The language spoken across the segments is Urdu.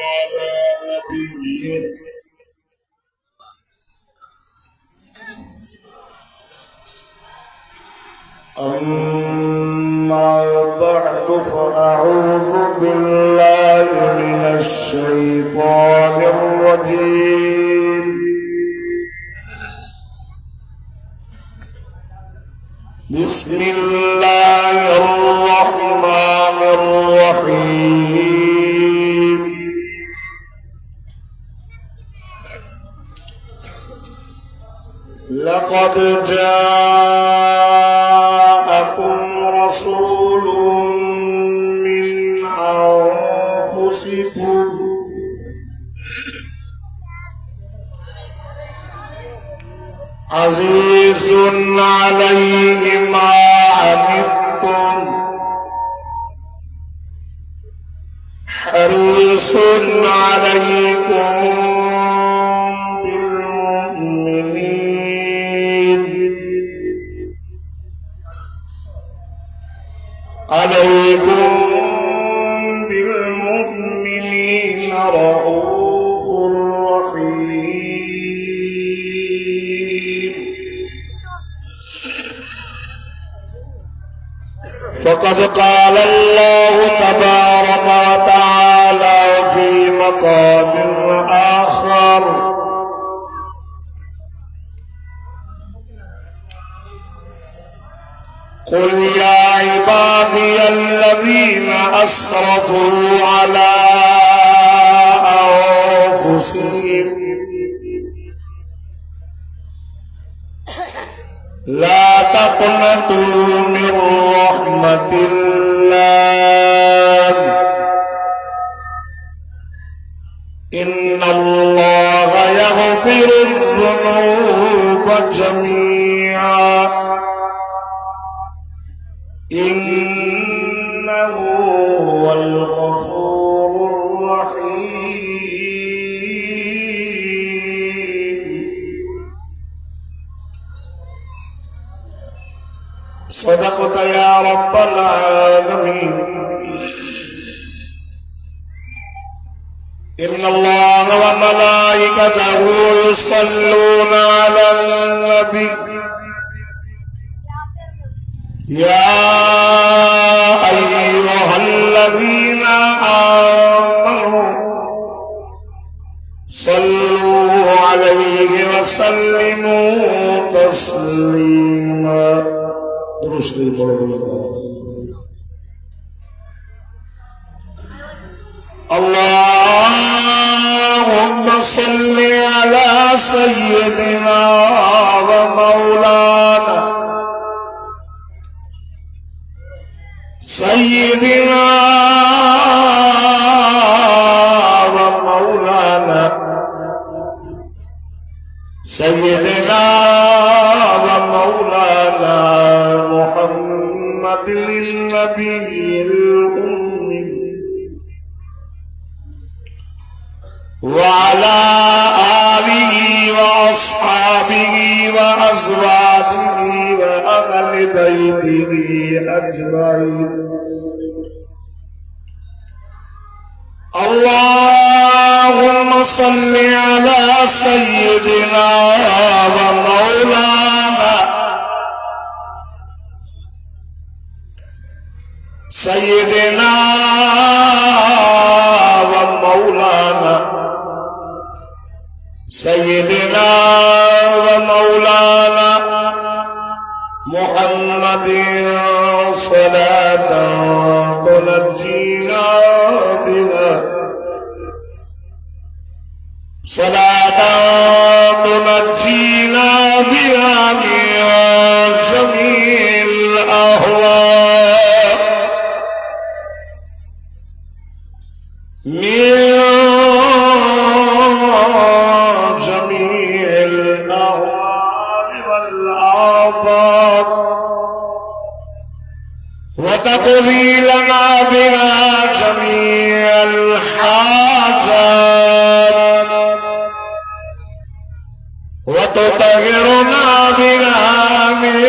على نبيه أما بعد فأعوذ بالله من الشيطان الرجيم بسم الله الرحمن الرحيم لقد جاءكم رسول من أنفسكم عزيز عليه ما عنتم حريص عليكم بالمؤمنين رؤوف رحيم فقد قال الله تبارك وتعالى في مقام آخر قل يا عبادي الذين أسرفوا على أنفسهم لا تقنطوا من رحمة الله إن الله يغفر الذنوب جميعا إنه هو الغفور الرحيم صدقت يا رب العالمين إن الله وملائكته يصلون على النبي يا أيها الذين آمنوا صلوا عليه وسلموا تسليما اللهم صل على سيدنا ومولانا محمد النبي الأمي وعلى آله وأصحابه وأزواجه وأهل بيته أجمعين اللهم صل على سيدنا ومولانا محمد صلاة تنجينا بها من جميع الأهواء والآفات وتقضي لنا بها جميع الحاجات وتطهرنا بها من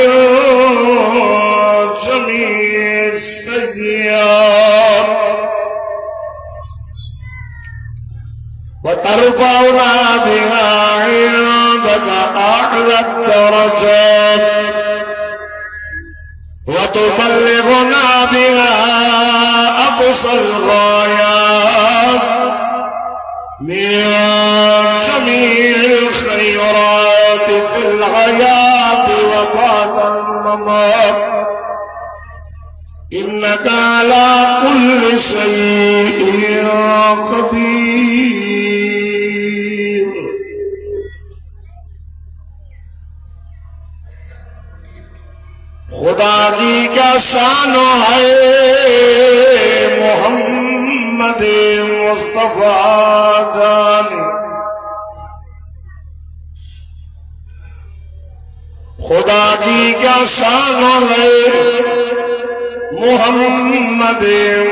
جميع السيئات وترفعنا بها عندك أعلى الدرجات وتبلغنا بها أقصى الغايات من جميع الخيرات في الحياة وبعد الممات إنك على كل شيء قدير. خدا کی کیا شان ہے محمد مصطفیٰ جان، خدا کی کیا شان ہے محمد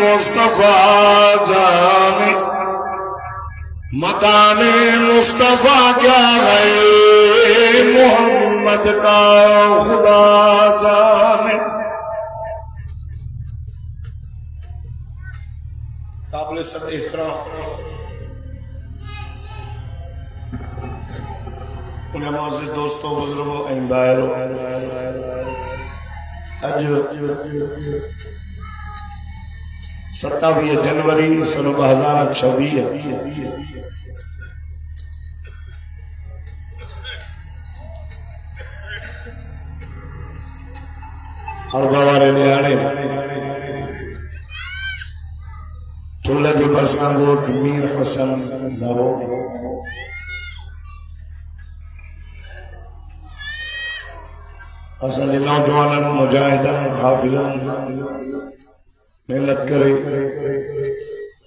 مصطفیٰ جان، مکان مصطفیٰ کیا ہے محمد کا خدا جانے. قابل سب احترام علماء سے دوستوں بزرگوں احباروں، اج 27 جنوری سن 2026 اور بوارے نیانے چلے جو برسان گوٹ میر حسن زہو اصل نوجوانن مجاہدن حافظن محنت کرے.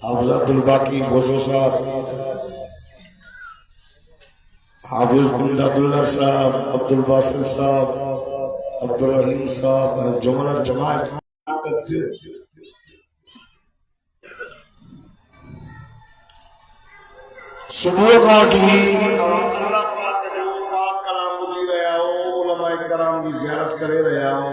حافظ عبدالباقی خوشو صاحب، حافظ عبداللہ صاحب، عبدالباسل صاحب، عبدالرحیم صاحب، جملہ جماعت صبح کاٹھی اللہ پاک جو پاک کلام بلی رہا ہو، علماء کرام کی زیارت کرے رہا ہو.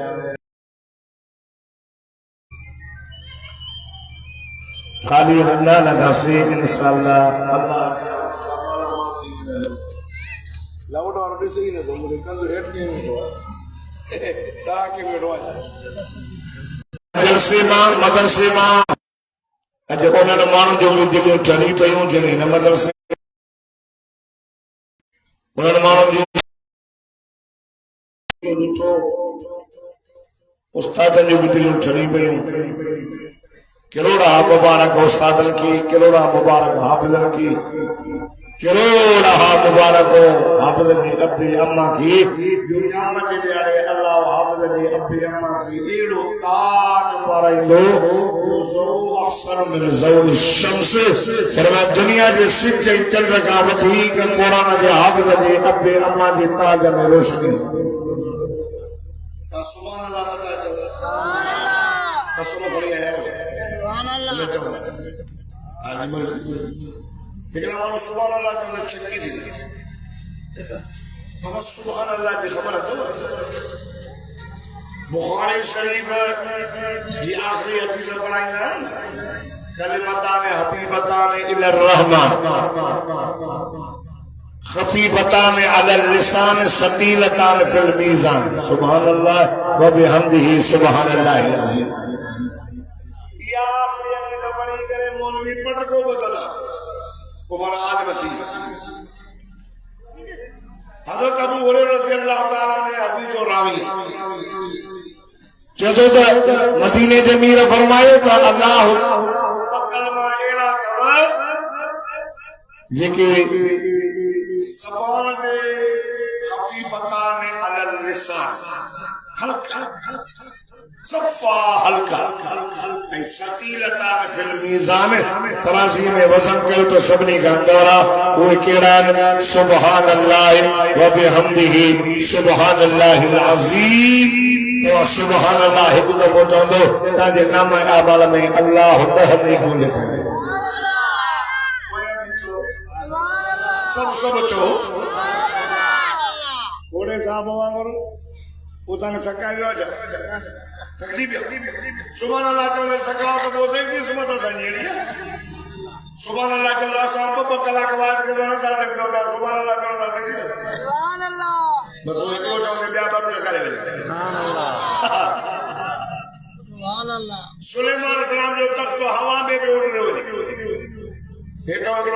خالی اللہ لگا سے انشاءاللہ اللہ لاؤڈ اور بھی صحیح نہ دو مجھے کل ہیڈ نہیں ہوا تاکہ بیٹھو مدرسے ماں اجھے انہوں نے مانو جو بھی دلیوں چلی پیوں جنہیں نہ مدرسے انہوں نے مانو جو استاد جو بھی دلیوں چلی پیوں کروڑا مبارک استادن کی، کروڑا مبارک حافظن کی، کروڑا مبارک حافظن ابی اماں کی، جو قیامت دے دیارے اللہ حافظن ابی اماں کی ایڑو تاج پارائندو زو احسن من زول الشمس. فرمایا دنیا جے سچ چل رکھا وٹھی کہ قرآن جے حافظن ابی اماں جے تاج میں روشنی. سبحان اللہ بتا جو قسم بڑی ہے سبحان اللہ. لیکن ہمارا سبحان اللہ جو چکی تھی ہمارا سبحان اللہ کی خبر ہے. بخاری شریف یہ آخری حدیث پڑھائیں گے کلمتان حبیبتان الی الرحمن خفیفتان علی اللسان ثقیلتان فی المیزان سبحان اللہ و بحمدہ سبحان اللہ العظیم. مولوی پڑھ کو بدلا وہ بڑا عالمتی. حضرت ابو ہریرہ رضی اللہ تعالیٰ نے حدیث و راوی جدو مدینے جمیر فرمائے تو اللہ کلمہ ایڑا کوا یہ کہ زبان دے خفیفتان علی اللسان ہلکا صفا ہلکا ثقیلتان فی المیزان ترازی میں وزن کرو تو سبنی کا اندورا وہ کیڑان سبحان اللہ و بحمدہ سبحان اللہ العظیم. سبحان اللہ کو تو بوتوں دو تاجے نام آبالا میں اللہ بہت نہیں کو لکھا ہے سب چو گھوڑے صاحب ہوا کرو پوتا نے تھکا بھی ہو جا تکلیف سبحان اللہ چاہنے تھکا تو بہت ایک بھی سمجھا سنجھے سبحان اللہ چل رہا سام بابا کلا کے بعد کے دونوں چل رہے ہیں سبحان اللہ چل رہا ہے سبحان اللہ میں تو ایک لوٹا ہوں بیا پر نہ کرے سبحان اللہ سبحان اللہ سلیمان علیہ السلام جو تخت و ہوا میں بھی اڑ رہے ہوئے ایک اور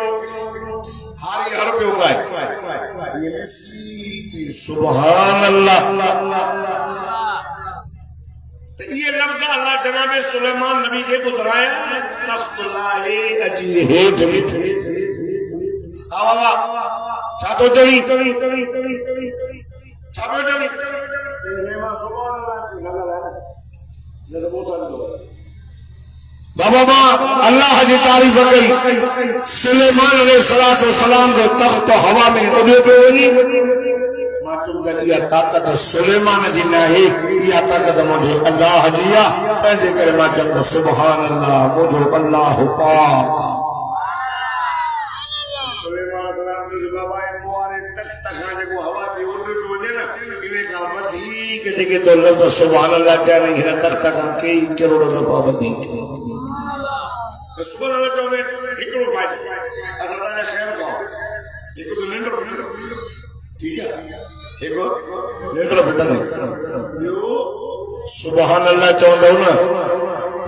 ہاری ہر پہ ہوگا ہے سبحان اللہ یہ لفظ اللہ جناب سلیمان نبی کے پترایا تخت اللہ اجی ہے جمیت آوا چاہتو چلی چاہتو چلی بابا با اللہ جی تعریف کئی سلیمان علیہ السلام کو تخت و ہوا میں اڑے پہ ہوئی ماتم دلیا طاقت سلیمان جی نہیں یہ طاقت مجھے اللہ جیا پہنچے کرے ماتم سبحان اللہ مجھے اللہ پاک سلیمان السلام جو بابا موارے تک آنے کو ہوا دی اردو بھی ہوجے نا انہیں کہا بدھی کہ دیکھے تو لفظ سبحان اللہ کیا نہیں ہے تک کئی کروڑوں دفعہ بدھی سبحان اللہ جو میں ہکڑو فائد اصلا نے خیر کہا ایک تو لنڈر ٹھیک ہے ایک لنڈر بیٹا نہیں سبحان اللہ چاہتا ہوں نا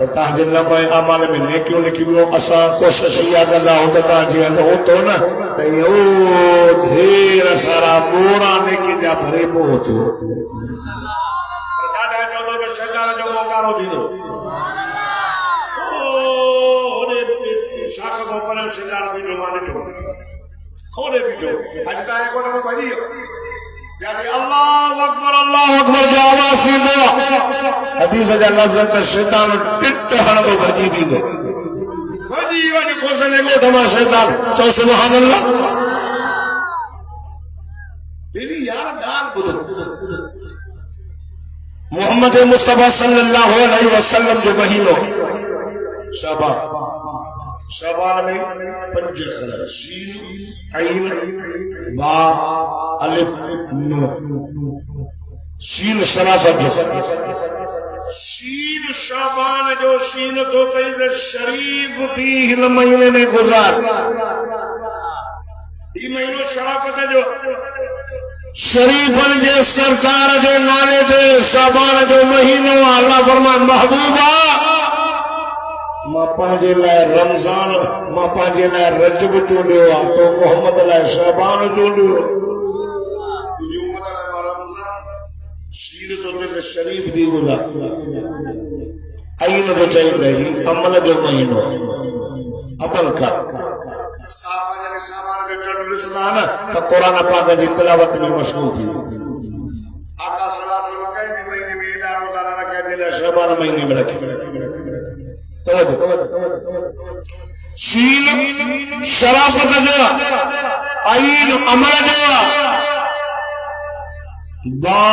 تاہجن لمحہ آمال میں نیکیوں لکھیوں اسا کوشش یاد اللہ ہوتا تاہجن ہوتا نا تو یہ دھیر سارا مورا نیکی جا بھرے بہت ڈاڈا چاہتا کہ شجارہ جو موکارو دی دو شاکہ کو پرم شجارہ بھی جو مانے چھو ہونے بھی جو اجتا ہے کو نمو بھائی جیسے اللہ اکبر جو آواز بھی دو حدیث جا لفظ کا شیطان ٹٹ ہنگو بھجی بھی دو بھجی وانی خوشنے کو دھما شیطان سو سبحان اللہ میری یار دار بدھر محمد مصطفیٰ صلی اللہ علیہ وسلم جو مہینوں شعبان میں پنج خرر شین عین با الف نو شین شرافت جو شین شعبان جو شین تو قیل شریف تھی ہل مہینے میں گزار یہ مہینوں شرافت جو شریفن جے سرکار جے نالے دے شعبان جو مہینوں اللہ فرمان محبوبہ ماں پانجے لائے رمضان ماں پانجے لائے رجب چونڈیو تو محمد لائے شعبان چونڈیو تجھے امت لائے رمضان شیر تو دل شریف دی گلا آئین تو چاہیے رہی عمل جو مہینوں عمل کر صحابہ نے ٹنڈ سنانا تو قرآن پاک جی تلاوت میں مشغول تھی آقا صلی اللہ علیہ وسلم کہیں بھی مہینے میں ادھار روزانہ رکھے دلے شعبان مہینے میں رکھے شین شرافت جو عین عمل جو با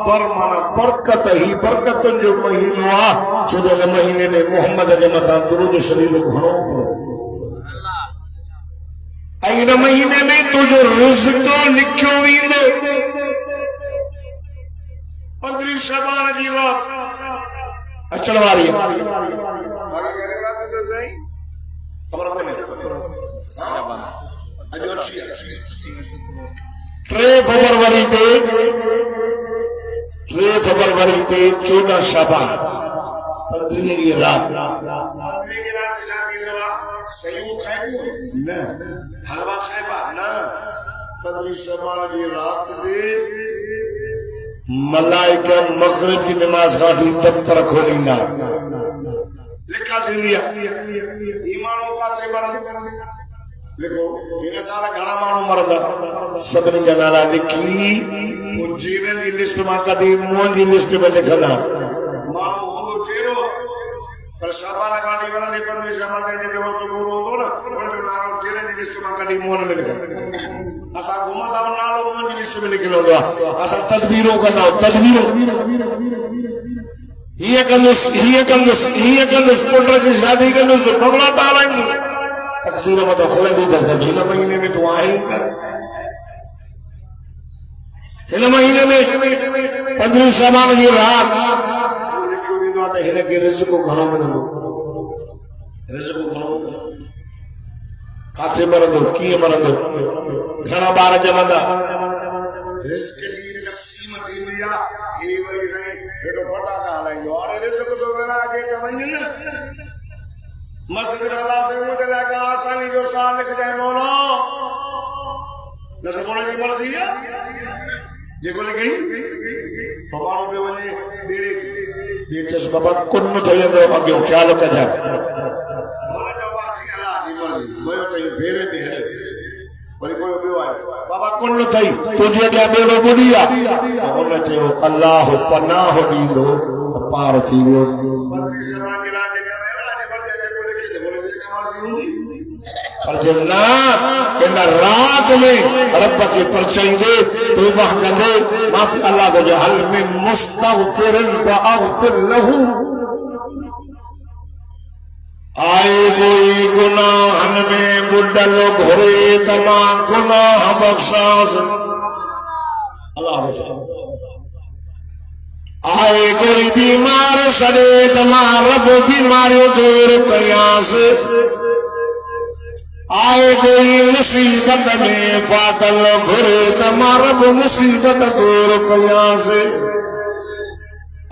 برمانا برکت ہی برکت جو مہینہ چودہ مہینے میں محمد جمعہ درود شریف گھنوں پر عین مہینے میں تو جو رزقوں لکھوں ویندے 15 شعبان جی رات اچھلواری ہے فبروری تے 14 شعبان 15 کی رات سیو خیبو نا حلوہ خیبہ نا 15 شعبان کی رات دے ملائکہ مغرب کی نماز گاڑی دفتر کھولی نا لکھا دے لیا ایمانوں پاتے مرد لکھو انہیں سارا گھنا مانو مرد سب نے جنالا لکھی وہ جیویں the list مانکا the moon the list میں لکھنا مانو ہوں جیرو پر شابانا گاڑی والا دی پر شابان دے جو تو گورو دو نا اور جو نارو جیریں دی لسٹ مانکا دی مون میں لکھنا اسا گھوما دا نارو مون دی لسٹ میں لکھنا دو اسا تدبیروں کرنا تدبیروں یہ کندس پوٹر کی شادی کندس بگلا ٹالائیں تقدیر مطا کھولے دی دس دن مہینے میں تو آئیں کر ان مہینے میں 15 شعبان کی رات کیوں نہیں دعاتا ہے کہ رزق کو گھنوں میں نہ رزق کو گھنوں میں کاتے مرندو کیے مرندو گھنا بار جمندہ رزق جی تقسیم تھی لیا یہ وری سے بیٹو پٹا کہا لائیں جو اور رزق تو میرا آگے کمائیں نا مسجد اللہ سے مجھے لگا آسانی جو سال لکھ جائے مولا نہ تو مولا کی مرضی ہے یہ کو لکھ گئی بابانوں پہ وجہ بیڑی بیٹس بابا کن تھے دو اگے کیا لکھ جائے مولا جو بات تھی اللہ کی مرضی وہ تو یہ بھیرے بھیرے بڑی کوئی بیو آئے بابا کن تھئی تجھے کیا بیڑو بڑیا انہوں نے اللہ پناہ دیندو پار تھی وہ بدری زمان کی راجے کا پر جنہ ان رات میں رب کے پرچائیں دے تو وہاں دے معافی اللہ کو جو حل میں مستغفر فاغفر لہو آئے کوئی گناہن میں بڑھل گھرے تمام گناہ بخشاس اللہ رسول آئے کوئی بیمار سڑے تمام رب بیماریوں دور قیاس آئے کوئی مصیبت میں فاتل گھرے تمام رب مصیبت دور قیاس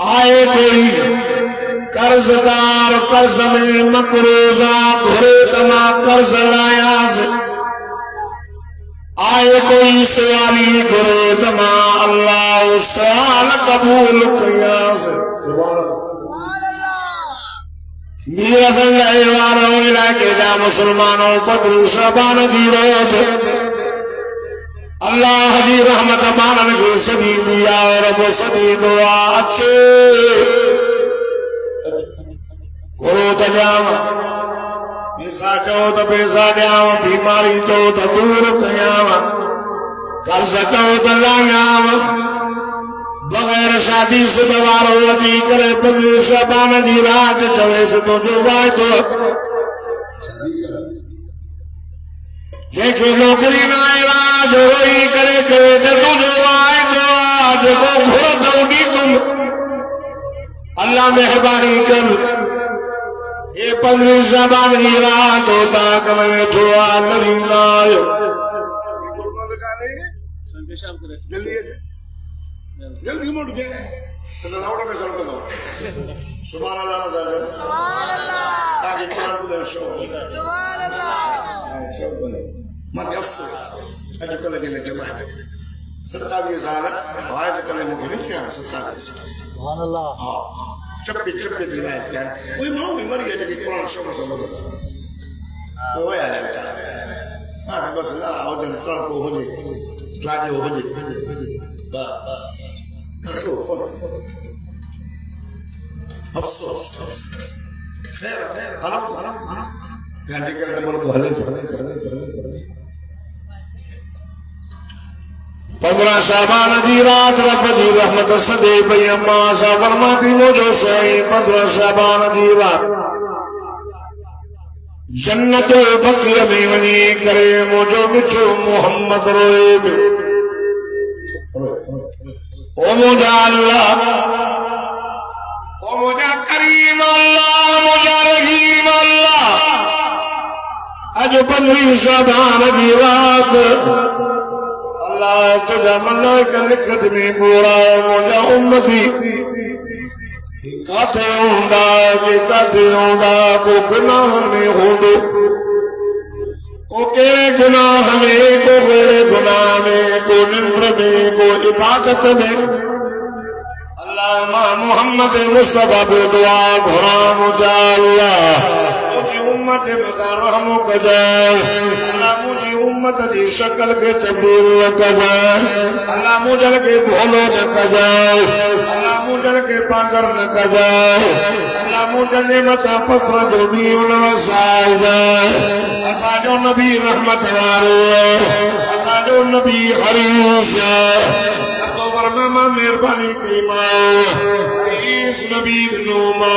آئے کوئی قرضدار قرض میں مقروضہ گھرے تمام قرض لایاز آئے کوئی سوالی گھرے تمام اللہ سوال قبول قیاس میرا سنگ ایواروں علاقے جا مسلمانوں بدر شعبان دی روت اللہ دی رحمت مانن کی سبھی دیا رب سبھی دعا اچھے گھرو تجاو پیسہ چاہو تو پیسہ دیاو بیماری چاہو تو دور کیاو قرض چاہو تو لانیاو بغیر شادی سے دوارو وطی کرے بدر شعبان دی رات چوے سے تو جو بائے تو دیکھے نوکری نہ علاج وہی کرے چوے سے تو جو بائے تو آج کو گھر دوڑی تم اللہ مہربانی کر یہ بدر شعبان دی رات ہوتا کہ میں چھوڑا نبی لائے جلدی ہے جلدی موٹ گئے تلاوڑوں میں سر کرو سبحان اللہ نظر سبحان اللہ تاکہ قرآن کو دے سبحان اللہ مجھے افسوس اجھو کلے گلے جمعہ صدقہ بھی ازارہ بھائی جو کلے مجھے نہیں کیا صدقہ بھی سبحان اللہ چپی دل میں اس کیا کوئی ماں بھی مری ہے جب قرآن شکر سے مدد تو وہ یاد ہے بچارہ بس اللہ آؤ جن قرآن کو ہو جائے راجے ہو جائے افسوس خیر حرم گاندھی کے لئے بولو بھلے 15 شعبان دی رات رب دی رحمت صدے بی اما سا فرماتی مجھو سوئی 15 شعبان دی رات جنت بقی میں ونی کرے مجھو مٹھو محمد روئے بے او مجھا اللہ او مجھا کریم اللہ مجھا رحیم اللہ اج 15 شعبان دی رات اللہ تجھا ملائکہ لکھت میں بوڑا مجھا امتی کاتے ہوندا کو گناہ میں ہوندو کو کیڑے گناہ میں کو غیر گناہ میں کو نمر میں کو عبادت میں اللہ ماں محمد مصطفیٰ بے دعا گھرام جا اللہ مجھے امت بتا رحم کجائے اللہ مجھے امت دی شکل کے تبدیل کجائے اللہ مجھل کے بھولو نہ کجائے اللہ مجھل کے پاگر نہ کجائے اللہ مجھل نعمت پتر جو بھی انہوں سائے جائے اسا جو نبی رحمت وارے اسا جو نبی حریص تو ورنما مہربانی کی ماں حریص نبی نوما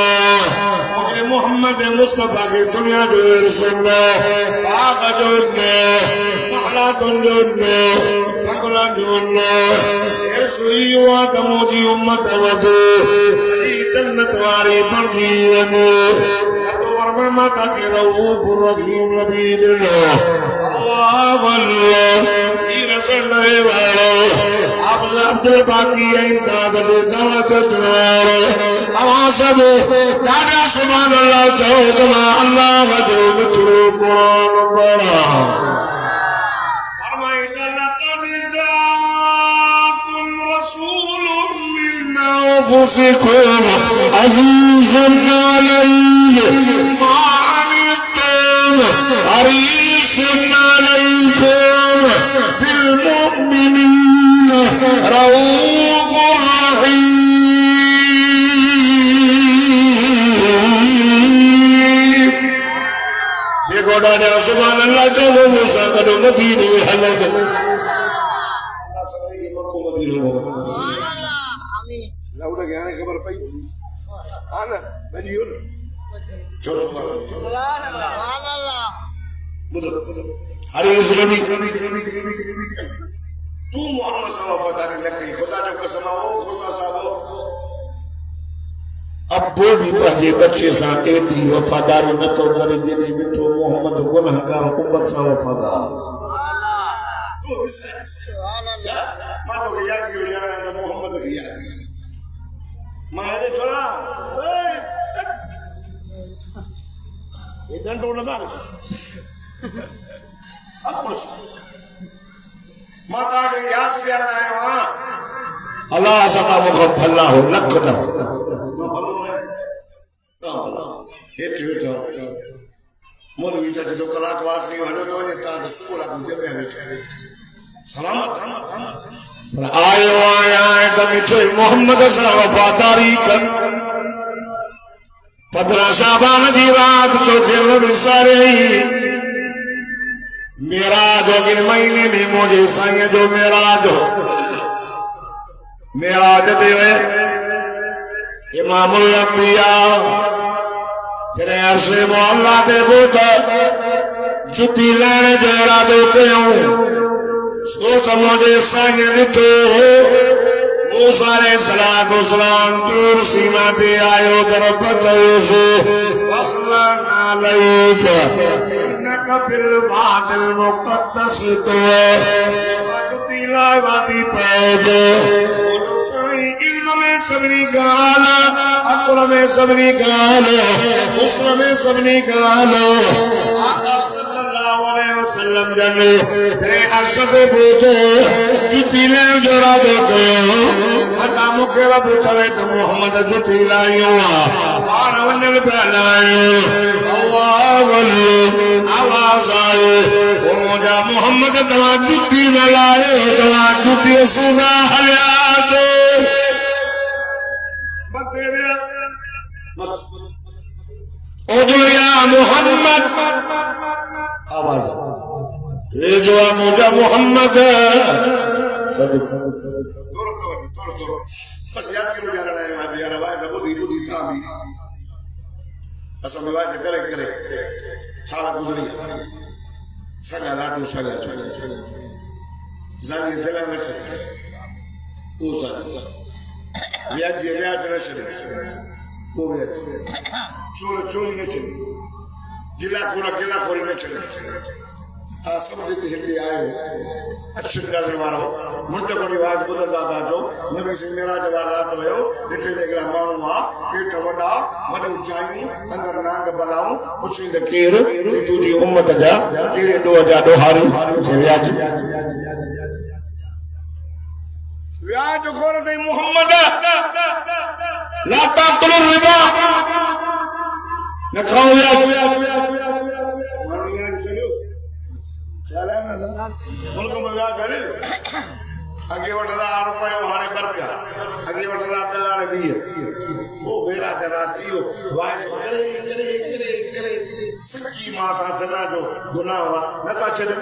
مجھے محمد مصطفیٰ کی دنیا جو ارسل آقا جو انہیں محلات جو انہیں بھگلا جو انہیں ارسوئی ہوا کہ مجھے امت ودو سری جنت واری بڑھی ونو فرمائے ماتا کے رؤوف الرحیم نبی اللہ واللہ یہ رسول اللہ والو عبد الباقی امداد دعوت جنوار آوازہ دادا سبحان اللہ چودما اللہ جو مٹھو قرآن بڑا فرمائے لقد جاءكم رسول من أنفسكم عزيز عليه ما عنتم حريص عليكم بالمؤمنين رؤوف رحيم یہ گوڑا جا سبحان اللہ چلو موسیٰ کرو مدینی حلق اللہ سب نے یہ مکو مدینی ہو لوڑا گیا نے خبر پائی آنا مجیون چھوڑو سبحان اللہ حریص نبی تو محمد صلی اللہ علیہ وسلم لگ گئی خدا جو قسم آو خصا صاحب اب وہ بھی پہجے بچے ساکے بھی وفاداری نہ تو کرے جنہیں بٹھو محمد گناہ کا حکومت سا وفادار تو سبحان اللہ ماں تو یاد کیوں جا رہا ہے محمد کی یاد کی ماں نے چھوڑا یہ ڈنڈو نہ مار اب پوچھ ماتا کے یاد کیا ہے وہاں اللہ سبا مخف اللہ ہو لکھ دا مولوی کا جدو کلاک واس نہیں ہو تو یہ تاج سکول اپنے جگہ بیٹھے سلامت آئے آئے کمیٹھے محمد سے وفاداری کر 15 شعبان دی رات تو پھر بسارے میراج ہو گئے مہینے میں مجھے سائیں جو میراج دے امام الانبیاء تیرے عرصے مولا دے بوتا جتی لینے جیرا دوتے ہوں سوتا مجھے سائیں نتو موسیٰ علیہ السلام دور سیما پہ آئے در بتاؤ سے فخلن علیک انکا بالبعد المقدس تو فاکتی لائواتی پیدو علم میں سبنی گالا اقل میں سبنی گالا اسر میں سبنی گالا آقا صلی اللہ علیہ وسلم جنو تیرے عرشد بوتو جتی لیں جڑا دوتے حتا مکہ رب چویت محمد جتی لائیو آنا ونل پہلائیو اللہ واللہ آواز آئے مجھا محمد تمہا جتی نہ لائے تمہا جتی سنا حلیات ادھو یا محمد آواز یہ جو مجھا محمد صدق بس یاد کرو جا رہا ہے یار روایت بدھی تھا بھی اصل روایت کرے سارا گزری سگا لاٹو سگا زانی زلہ میں چلے وہ سارا ویاج نہ چلے وہ ویاج چوری نہ چلے گلا خوری نہ چلے سب جیسے ہلتے آئے اچھے نظر مارو منٹے کو نواز بدل دادا جو نبی سے میرا جواب رات ہوئے لٹے لے گلا مانو ماں پیٹ وڈا وڈے اچائیوں اندر نانگ بلاؤں اچھی دکیر تجھے امت جا تیرے دو ہاری ویاج خورت محمد لا تاکلوا الربا نہ کھاؤ ویاج ملک میں ویاج کرے اگے وٹا روپے وہانے پر پیا اگے وٹا پیار دی وہ میرا کراتی ہو وائس کرے سکی ماں سا سنا جو گناہ ہوا نہ چلے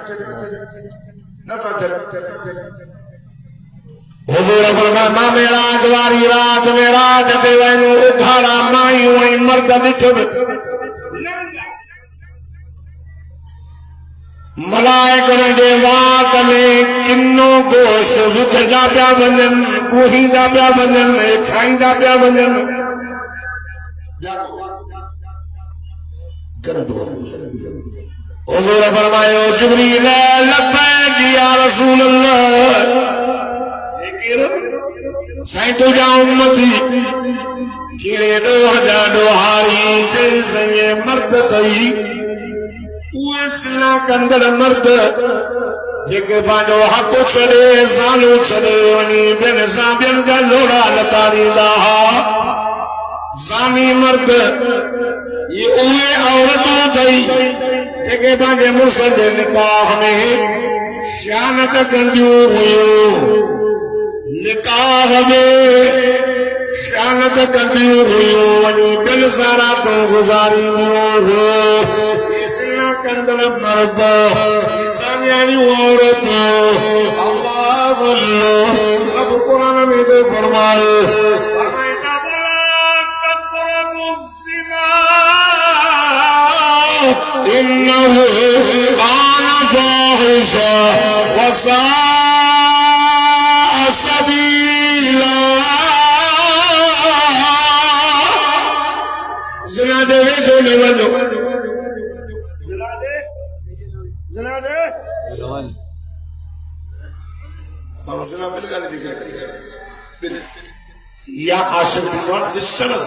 حضور فرمایا میراج واری رات میراج تے وینو اٹھاڑا مائی وئی مرد بٹھو ملائکہ دے وات میں کنوں گوشت وچ جا پیا ونن کوہی دا پیا ونن کھائیں دا پیا ونن گندو حضور فرمائے جبریل لبیک یا رسول اللہ سائیں تو جا امتی کیرے دو جا دوہاری جیسے یہ مرد تئی وہ سلا کندر مرد جیکے بانجو حق چھڑے سالو چھڑے ونی بین سابین کا لوڑا لتاری داہا زانی مرد یہ اوے عورتوں تئی جیکے بانجے مرسل نکاح میں خیانت کندیو ہوئیو نکاح میں خیانت کندیو ہوئیو ونی بن سارا تو گزاری ہو اسنا کندر مرد سانیانی عورت اللہ اللہ رب قرآن میں تو فرمائے فرمائے بلا تقرب الزنا انہو کان فاحشا وساء سبیلا زنا دے ویجو نیوانو زنا دے اور زنا مل گا نہیں دکھا یا عاشق دیوان بسنس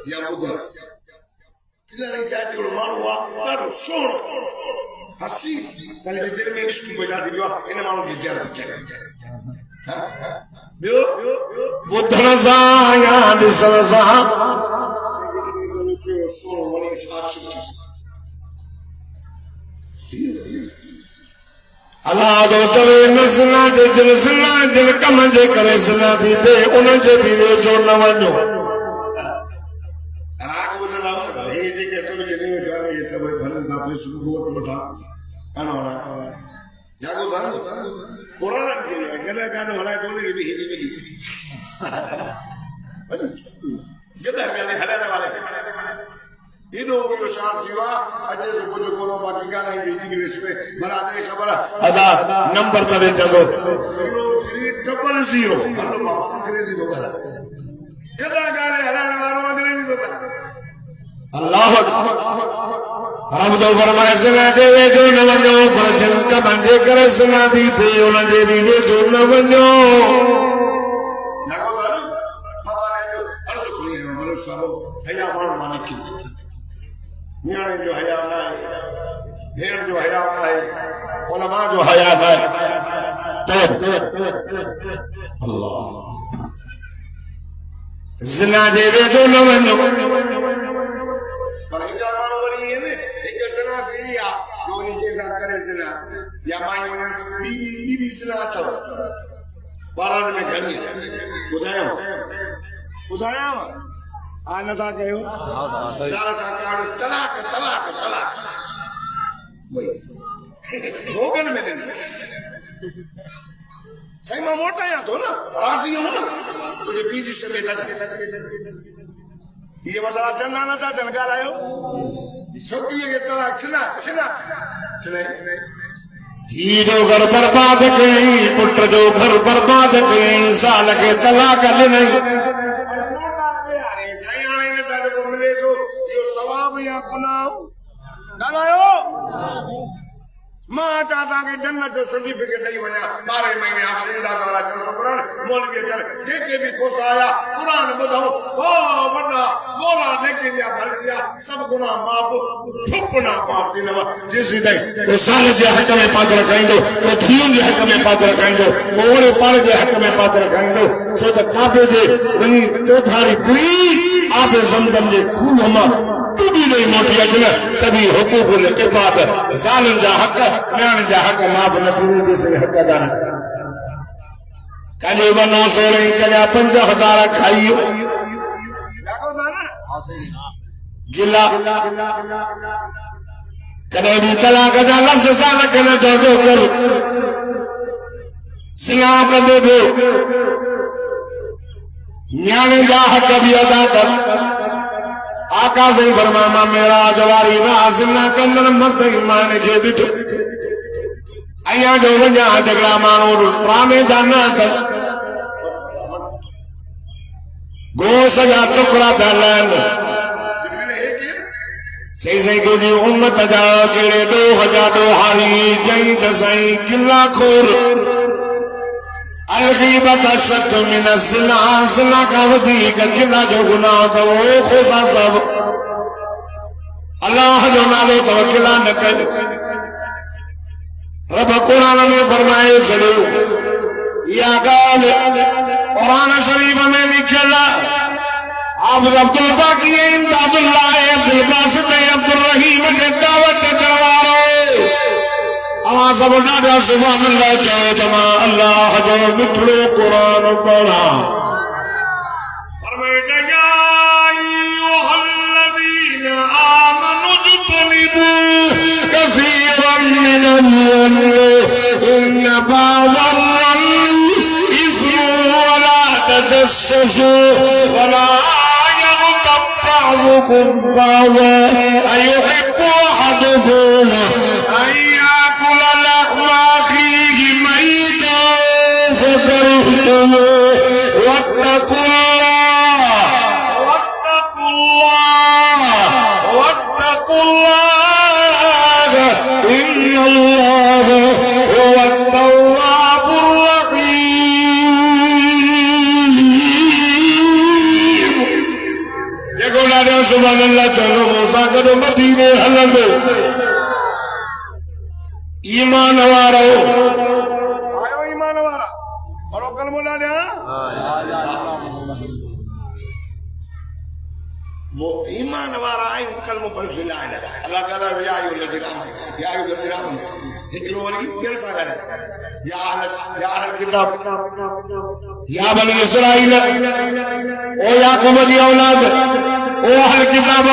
یا مدن تلالي جاءت يقولوا هو لا شور حسيس قال لي دير من عشق بجاد بيوا انما ما زيارة بيو بدنا زايا بسنسا شور وني عاشق اللہ دو چوے نسنا جن کمن جے کرے سنا دی تے انہاں جے بھی جو نہ ونجو راگ بدلا ہے دے کہ تو جنے جانے یہ سب بھن دا پولیس کو بٹھا انا انا جاگو دان قرآن کے لیے گلا گانا ہلا دولے بھی ہی بھی جدا گانے ہلا والے ایدو وہ شعر جیوا اجے سے کچھ کولو باقی گانا ہی بیٹی کے اس میں برانے خبر ادا نمبر تبے چلو 03000 اللہ بابا انگریزی دو گانا جدا گانے ہلانے والوں انگریزی دو گانا اللہ رب دو فرمائے سنا دے وے جو نہ ونجو پر جن کا بنجے کر سنا دی تھے انہاں دے بھی وے جو نہ ونجو ناگو دارو پتہ نہیں جو عرض کھلی ہے مطلب صاحب حیا وان مانک کی نیانے جو حیا نہ ہے بھیڑ جو حیا نہ ہے علماء جو حیا نہ ہے اللہ زنا دے وے جو نہ ونجو پر ایک مانو وری ہے نے ایک زنا تھی یا لونی کے ساتھ کرے زنا یا مائی بی بی زنا تھا باران میں گھنی بدایا آنا تھا کہو سارا ساکاڑ طلاق ہوگن میں نہیں صحیح ماں موٹا یا تو نا راضی ہوں نا تجھے بیجی سے بیٹا جا یہ مسئلہ جنانا تھا جنگار آئے ہو سب کی یہ طلاق چنا ہی جو گھر برباد گئی پٹر جو گھر برباد گئی سال کے طلاق لے نہیں سیانے نے سارے کو ملے تو یہ ثواب یا گناہ گناہ ماں چاہتا کہ جنت جو سرٹیفکیٹ نہیں بنا 12 مہینے آپ زندہ سارا کر سو قرآن مولوی کر جے کے بھی کوس آیا قرآن بدھاؤ او بڑا مولا دیکھ لیا بھر لیا سب گناہ معاف ٹھپنا معاف دی نوا جیسی دائی تو سال جے حق میں پاک رکھائیں دو تو دھیون جے حق میں پاک رکھائیں دو موڑے پار جے حق میں پاک رکھائیں دو چھو تا کعبے دے ونی چوتھاری پوری آپ زمزم دے خون ہما تو بھی نہیں موٹیا جنا تبھی حقوق العباد ظالم جا حق نیان جا حق معاف نہ تھوڑی جیسے حق ادا نہ کلی بنا سوڑیں کلیا 50,000 کھائیو گلا کدے بھی طلاق جا لفظ سانا کنا چاہتو کر سنا کدے دو نیان جا حق بھی ادا کر آقا سے فرماما میرا جواری ناسنا کندر مرد ایمان کے بٹھو ایاں جو ونجا جگڑا مانو پرانے جانا کر گوشت جا ٹکڑا پھیلین چیزیں کو دی امت جا کیڑے دو ہجا دو حالی جائیں دسائیں کلا کھور الغیبت اشد من الزنا زنا کا ودیک کلا جو گناہ دو خوصا سب اللہ جو نالو توکلہ نہ کر رب قرآن میں فرمائے چلو یا قال قرآن شریف میں لکھلا حافظ عبدالباقی امداد اللہ عبدالباسط عبدالرحیم کے دعوت کروارو آواز اب ڈاڈا سبحان اللہ چاہے جمع اللہ جو مٹھڑو قرآن پڑھا فرمائے یا ایوہ الذین آمنوا اجتنبوا کثیرا من الظن ان بعض الظن اثم ولا تجسسوا ولا يغتب بعضكم بعضا أيحب أحدكم أن يأكل لحم أخيه ميتا فكرهتموه واتقوا الله إن الله هو التواب الرحيم. يقول هذا سبحان الله چلو موسیٰ کرو مدینے حلل دو ایمان وارا آئے ایمان وارا اور کلمہ ڈالیا وہ ایمان وارا آئے کلمہ پر سے لا الہ اللہ کہتا ہے یا ایھا الذین آمنوا یا ایھا الذین آمنوا ایک لوگوں نے پھر سا کہا یا اہل کتاب یا بنی اسرائیل او یعقوب دی اولاد او اہل کتاب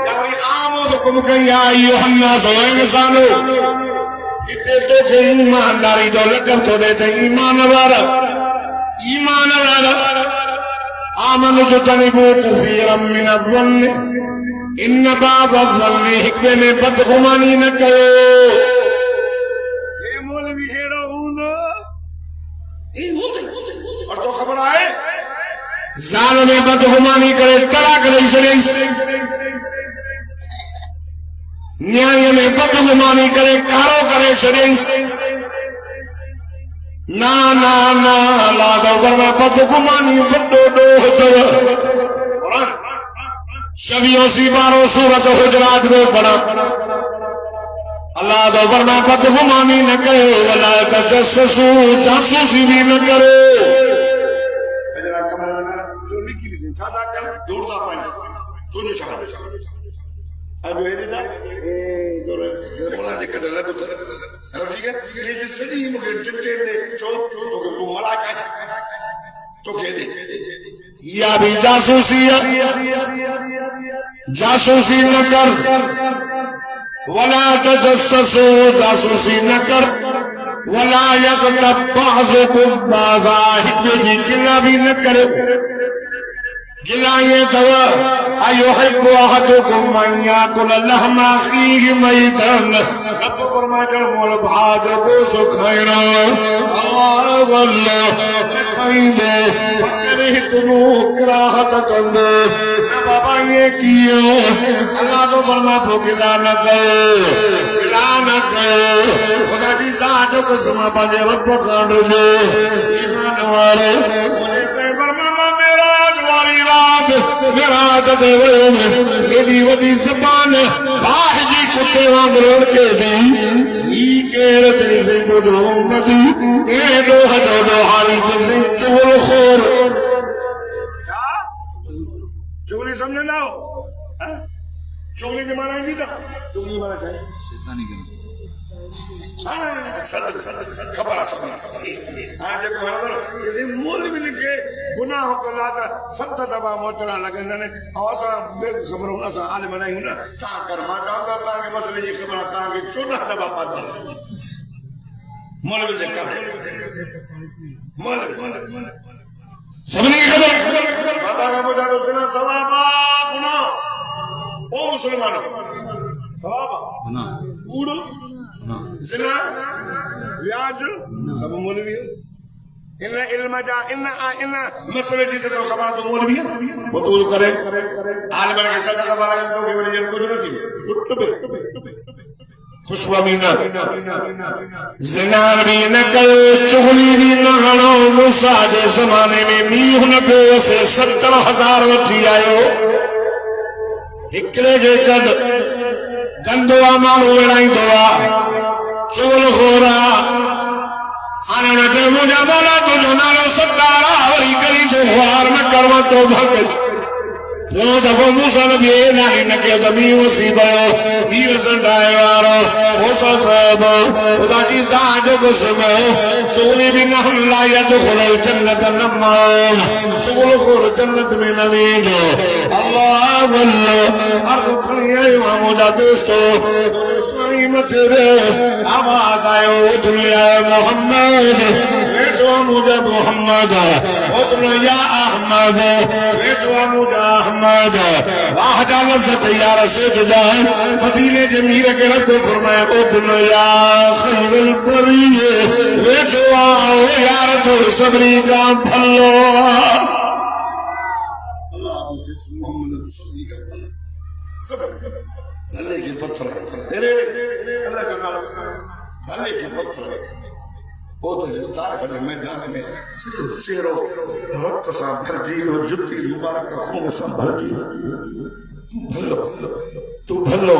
یا عام حکم کہ یا ایھا الناس و انسانو اتنے تو کہ ایمانداری دولت کر تو دیتے ایمان وارا آمنوا اجتنبوا كثيرا من الظن ان بعض الظن حکمے میں بدگمانی نہ کرو یہ مولوی ہیرا اور تو خبر آئے ظالم میں بدگمانی کرے طلاق نہیں چلے نیائی میں بدگمانی کرے کارو کرے چلے نا نا نا لا دوگر میں بدگمانی بڑو دو ہوتا شبیوں سی باروں سورت حجرات کو پڑھا اللہ دوگر میں بدگمانی نہ کرے ولا تجسسو جاسوسی بھی نہ کرے دوڑتا پانی تو نہیں چاہتا اب یہ دیتا مولا دکھتا لگو تھا ٹھیک ہے یہ جو سڑی مگر ٹٹے نے چوک تو ملائکہ تو کہہ دے یا بھی جاسوسی نہ کر ولا تجسسو جاسوسی نہ کر ولا یغتب بعضکم بعضا حکمے کی گلہ بھی نہ کرے گلہ یہ دوا ایحب احدکم ان یاکل لحم اخیہ میتا رب فرماتا مول بھادر گوشت کھائنا اللہ واللہ کھائیں دے فکرہتموہ کراہت کر دے بابا یہ کیا اللہ تو فرماتا گلہ نہ کرو گلہ نہ کرو خدا جی ذات قسمہ پانے رب کھانڈو دے ایمان والے انہیں سے فرماما میرا جواری میرا دے ویلی ودی زبان باہ جی کتے وانگ روڑ کے دی ہی کیرت سے بدو مدی اے دو ہٹو دو حالی جزی چول خور چولی سمجھے لاؤ چولی کے معنی نہیں تھا چولی معنی چاہیے شیطانی کے صدق خبر آسانی آج کو ہر چیزیں مول بھی لکھے گناہ کو لاتا 7 دفعہ موترا لگنا نے آسا بے خبر ہونا سا عالم نہیں ہونا تا کر ما کہتا تھا کہ مسئلے کی خبر آتا کہ 14 دفعہ پاتا مول بھی دیکھا مول سبنی خبر پاتا کا بجا تو سنا ثوابا گناہ او مسلمانوں ثوابا گناہ اوڑو زنا ویاج سب مولوی ان علم جا ان مسئلے جی تو خبر تو مولوی ہے وہ تو کرے عالم کے ساتھ خبر ہے تو کہ ولی کچھ نہ کی خوشوا بھی نہ زنا بھی نہ کرے چغلی بھی نہ ہنو موسیٰ دے زمانے میں میہ نہ کو سے 70,000 وٹھی آئے ہکڑے جے قد گندوا مانو وڑائیں دعا چغل خورا آنا نٹے مجھا مولا تو جنالو ستارا وری کری تو خوار نہ کروا تو بھگ وہ دفعہ موسیٰ نبی اعلانی نکے زمین وسیبہ میر سنڈائے وارا موسیٰ صاحب خدا کی ساج قسمہ چغلی بھی نحن لا يدخل الجنت نمان چغل خور جنت میں نمید اللہ واللہ ارض کھنی ایوہ مجھا دوستو سائمت رے آواز آئے دنیا محمد ویچو مجھا محمد دنیا احمد ویچو مجھا احمد واہ جا لفظ تیار سے جزائن مدینے جمیر کے رب کو فرمایا او دنیا خیر البریے ویچو آؤ یار تو صبری کا بھلو اللہ جس محمد صبری کا بھلو بھلے کے پتھر ہے اللہ کا نام بھلے کے پتھر ہے وہ تو جتا کرے میدان میں چہروں رت سا بھر جی اور جتی مبارک خون سا بھر جی تو بھلو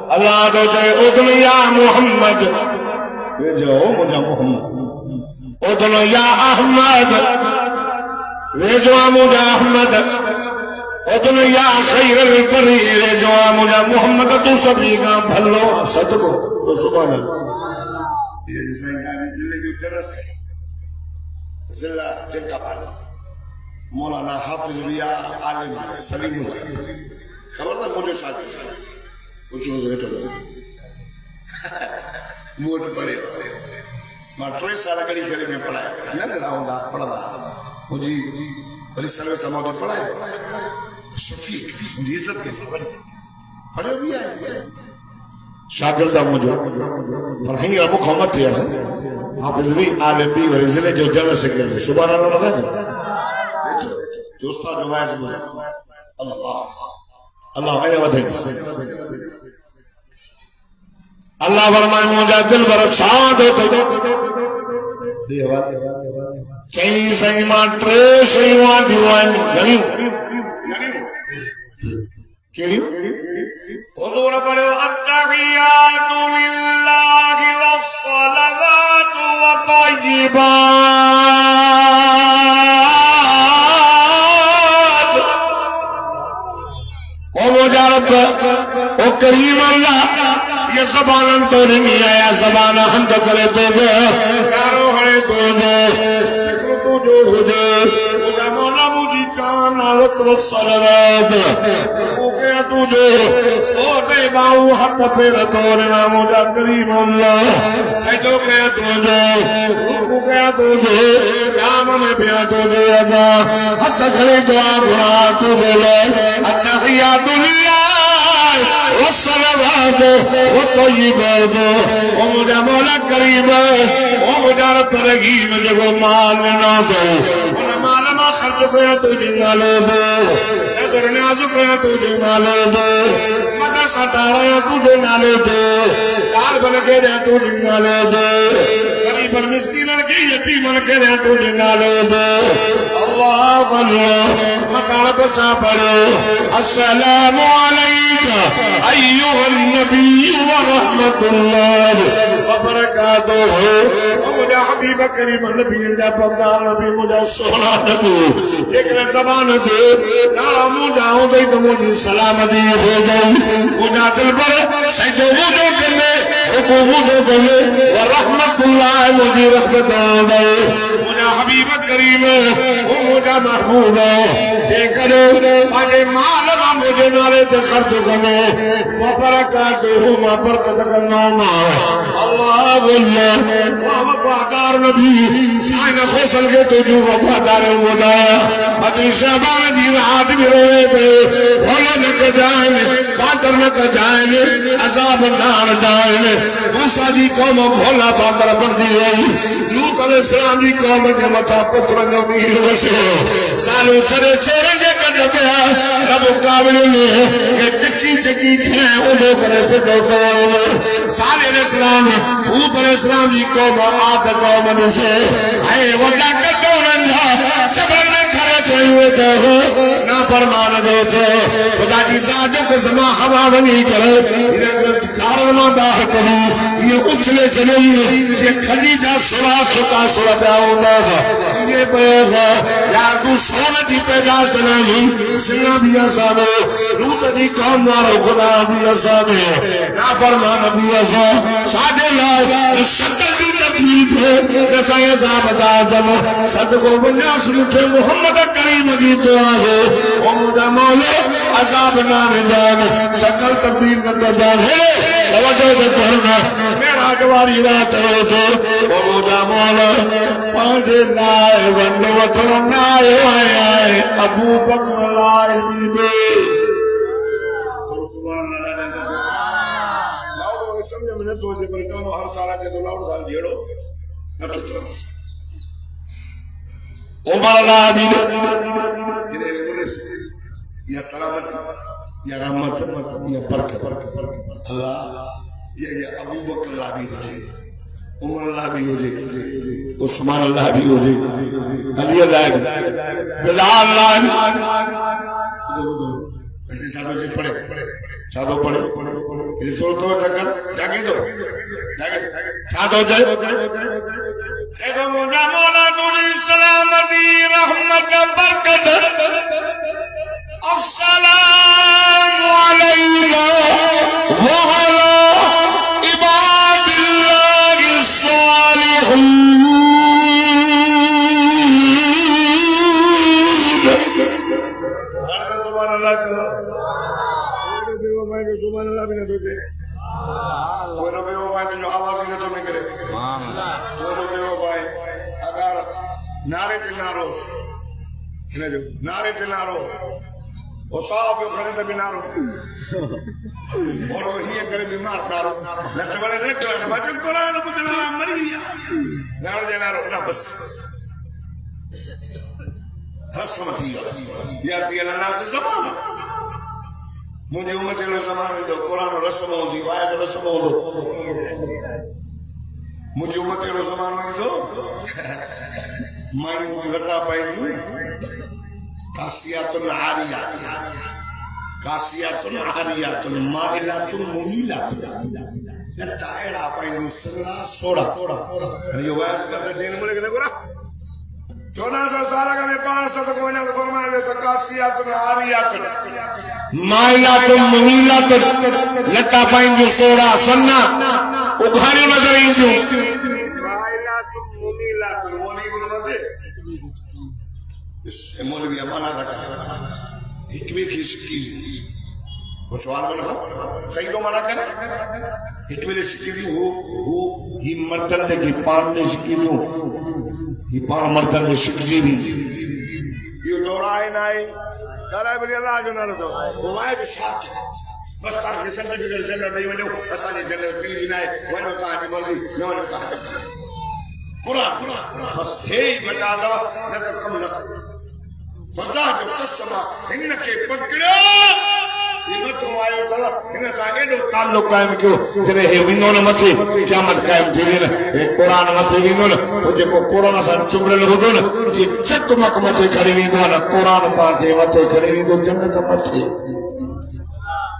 اللہ تو جائے ادن یا محمد وے جاؤ مجھا محمد ادن یا احمد وے جو مجھا احمد ادن یا خیر البری وے جو مجھا محمد تو سبھی کا بھلو صدقو تو سبحان اللہ یہ ڈیزائنر ضلع جو درس ہے ضلع جنتا پالا مولانا حافظ بیا عالم سلیم اللہ خبر تھا مجھے شادی کچھ ہو رہے تو موٹ پڑے میں 3 سال کری میں پڑھایا نہ رہا ہوں گا پڑھ رہا مجھے بڑی سروے سماعت پڑھایا شفیق مجھے عزت کے پڑھے بھی آئے شاگردہ مجھے فرحین رمو قومت تھی ایسا حافظ بھی عالم بھی اور ضلع جو جنرل سیکرٹری سبحان اللہ لگا گا جو استاد جو ہے اللہ غیر ودھے اللہ فرمائے مجھے دل بر چھاڑ چین سیمان ٹرے سیمان دیوان گھنیو حضور پڑھو التحیات للہ والصلوات وطیبات او مجارب او کریم اللہ یہ زبان تو نہیں آیا زبان حمد کرے تو دے کارو ہرے تو دے سکر تو جو ہو دے مجھا مولا مجھے چانا لطر الصلوات او کیا تو جو سوتے باؤ حق پھر تورنا مجھا کریم اللہ سیدو کیا تو جو رکو کیا تو جو قیام میں پیا تو جو ادا حتی کھلے دعا بھرا تو بولے التحیات للہ والصلوات والطیبات او مجھا مولا کریم او مجھا رب رحیم جگو مال نہ دو انہیں مال ما خرچ کیا تجھے نالے دو نظر نیازو کیا تجھے نالے دو مدرسہ ٹاڑا تجھے نالے دو دار بن کے دیا تجھے نالے دو غریب المسکین کی یتیم کے دیا تجھے نالے دو اللہ اللہ مکان بچا پڑھو السلام علیکہ ایوہ النبی ورحمت اللہ وبرکاتہ مجھا حبیب کریم نبی انجا پردار نبی مجھا سونا نبی ایک زبان دے نارا مجھا ہوں دے تو مجھے سلامتی ہو گئی مجھا دل پر سجدو مجھے کرنے حکو مجھے کرنے ورحمت اللہ مجھے رحمت ہو گئی مجھا حبیب کریم مجھا محبوب جے کرو آجے مالما مجھے نارے تے خرچ کرنے وبرکاتہ ما برکت کرنا اللہ صواب اللہ وفادار نبی شاہین خوصل کے تو جو وفادار بودایا بدر شہبان دی رات بھی روئے پہ بھولا نکا جائیں باتر نکا جائیں عذاب نار جائیں موسیٰ دی قوم بھولا باندر بن دی لوت علیہ السلام دی قوم نے مطا پتر نمیر وسے سالو چرے چرے جے کر پیا رب قابل نے کہ چکی چکی کھائیں انہوں کرے سے دوتا صالح علیہ السلام حود علیہ السلام دی قوم آد قوم نے سے اے وڈا کتو ننجا چبر نے کھرے چاہیے تو نا فرمان دو تو خدا کی ذات قسم ہوا بنی کرے انہیں کارنمان دار کرو یہ اچھلے چلے یہ خدیجہ سوا چھتا سوا داؤں گا یہ پیغا یار تو سونا دی پیدا سنائی سنہ بھی آسانے روت دی قوم مارو خدا بھی آسانے نا فرمان بھی آسان شادے لائے شکل دی تبدیل تھے نسائے صاحب آدم صدقوں بنیاس لٹھے محمد کریم دی دعا ہے ومدہ مولا عذاب نام جان شکل تبدیل نہ جان ہے توجہ سے کرنا میرا جواری رات ہو تو ومدہ مولا پانچ لائے ون وطن آئے آئے ابو بکر لائے بھی دے سبحان اللہ لاؤڈ سمجھے میں نے تو جے پر کہوں ہر سالہ کے تو لاؤڈ سال جیڑو نہ تو چلو عمر اللہ عبید یا سلامت یا رحمت یا برکت اللہ یہ ابو بکر اللہ بھی ہو جائے عمر اللہ بھی ہو جائے عثمان اللہ بھی ہو جائے علی اللہ بھی بلال اللہ بھی چادو جی پڑھے چادو پڑھے یہ چھوڑ تو ڈگر جاگی دو چادو جائے چادو مولا مولا دوری سلامتی رحمت برکت السلام علینا وعلا عباد اللہ الصالحین سبحان اللہ کہا سبحان اللہ بھی نہ دوتے کوئی نہ بے ہو پائے جو آواز ہی نہ تو نہیں کرے کوئی نہ بے ہو پائے اگر نعرے دل نہ رو نعرے دل نہ رو وہ صاحب جو کھڑے تھے بھی نہ رو اور وہی ایک کرے بیمار نہ رو لگتے والے ریٹ ہوئے بچوں قرآن مجھنا مری لیا نعرے دل نہ رو نہ بس رسمتی یا دیل اللہ سے زمان مجھے امت اللہ زمان ہوئی دو قرآن و رسم ہو دی وائد رسم ہو دو مجھے امت اللہ زمان ہوئی دو مانی گھٹا پائی دی کاسیات العاریات کاسیات العاریات مائلات ممیلات دائرہ پائی دی سنہ سوڑا یہ وائد کرتے دین ملے گنے گورا 1400 سالہ کا میں 500 تک ہونے تو فرمائے دے تو کاسیات العاریات مائلات ممیلات لٹا پائیں جو سوڑا سنہ اگھاری نظر ہی جو مائلات ممیلات مولوی بنو دے اس مولوی امانہ رکھا حکمی کی شکیزی وہ سوال بنا صحیح تو مانا کرے حکمی نے شکیزی ہو ہی مردن نے کی پان نے شکیزی ہو ہی پان مردن نے شکیزی بھی یہ دورہ آئی نائی دارائے بلی اللہ جو نہ رہتا وہ آئے جو شاک ہے بس تاکہ سرٹیفکیٹ جنرل نہیں ونیو اسانی جنرل دل جنائے ونیو کہا جی مرضی نوانیو کہا قرآن بس ہے بتا دو نہ تو کم نہ تھا خدا جو قسمہ انکے پکڑو یہ مت ہمائیو دادا انہیں ساگے جو تعلق قائم کیوں جنہیں ہے ونگو نہ مطی قیامت قائم تھی دینا ایک قرآن مطی ونگو نہ تو جے کو قرآن سان چمرے لگو دو نا جے چک مک مطی کری ونگو نا قرآن پاکے مطی کری ونگو جنت مطی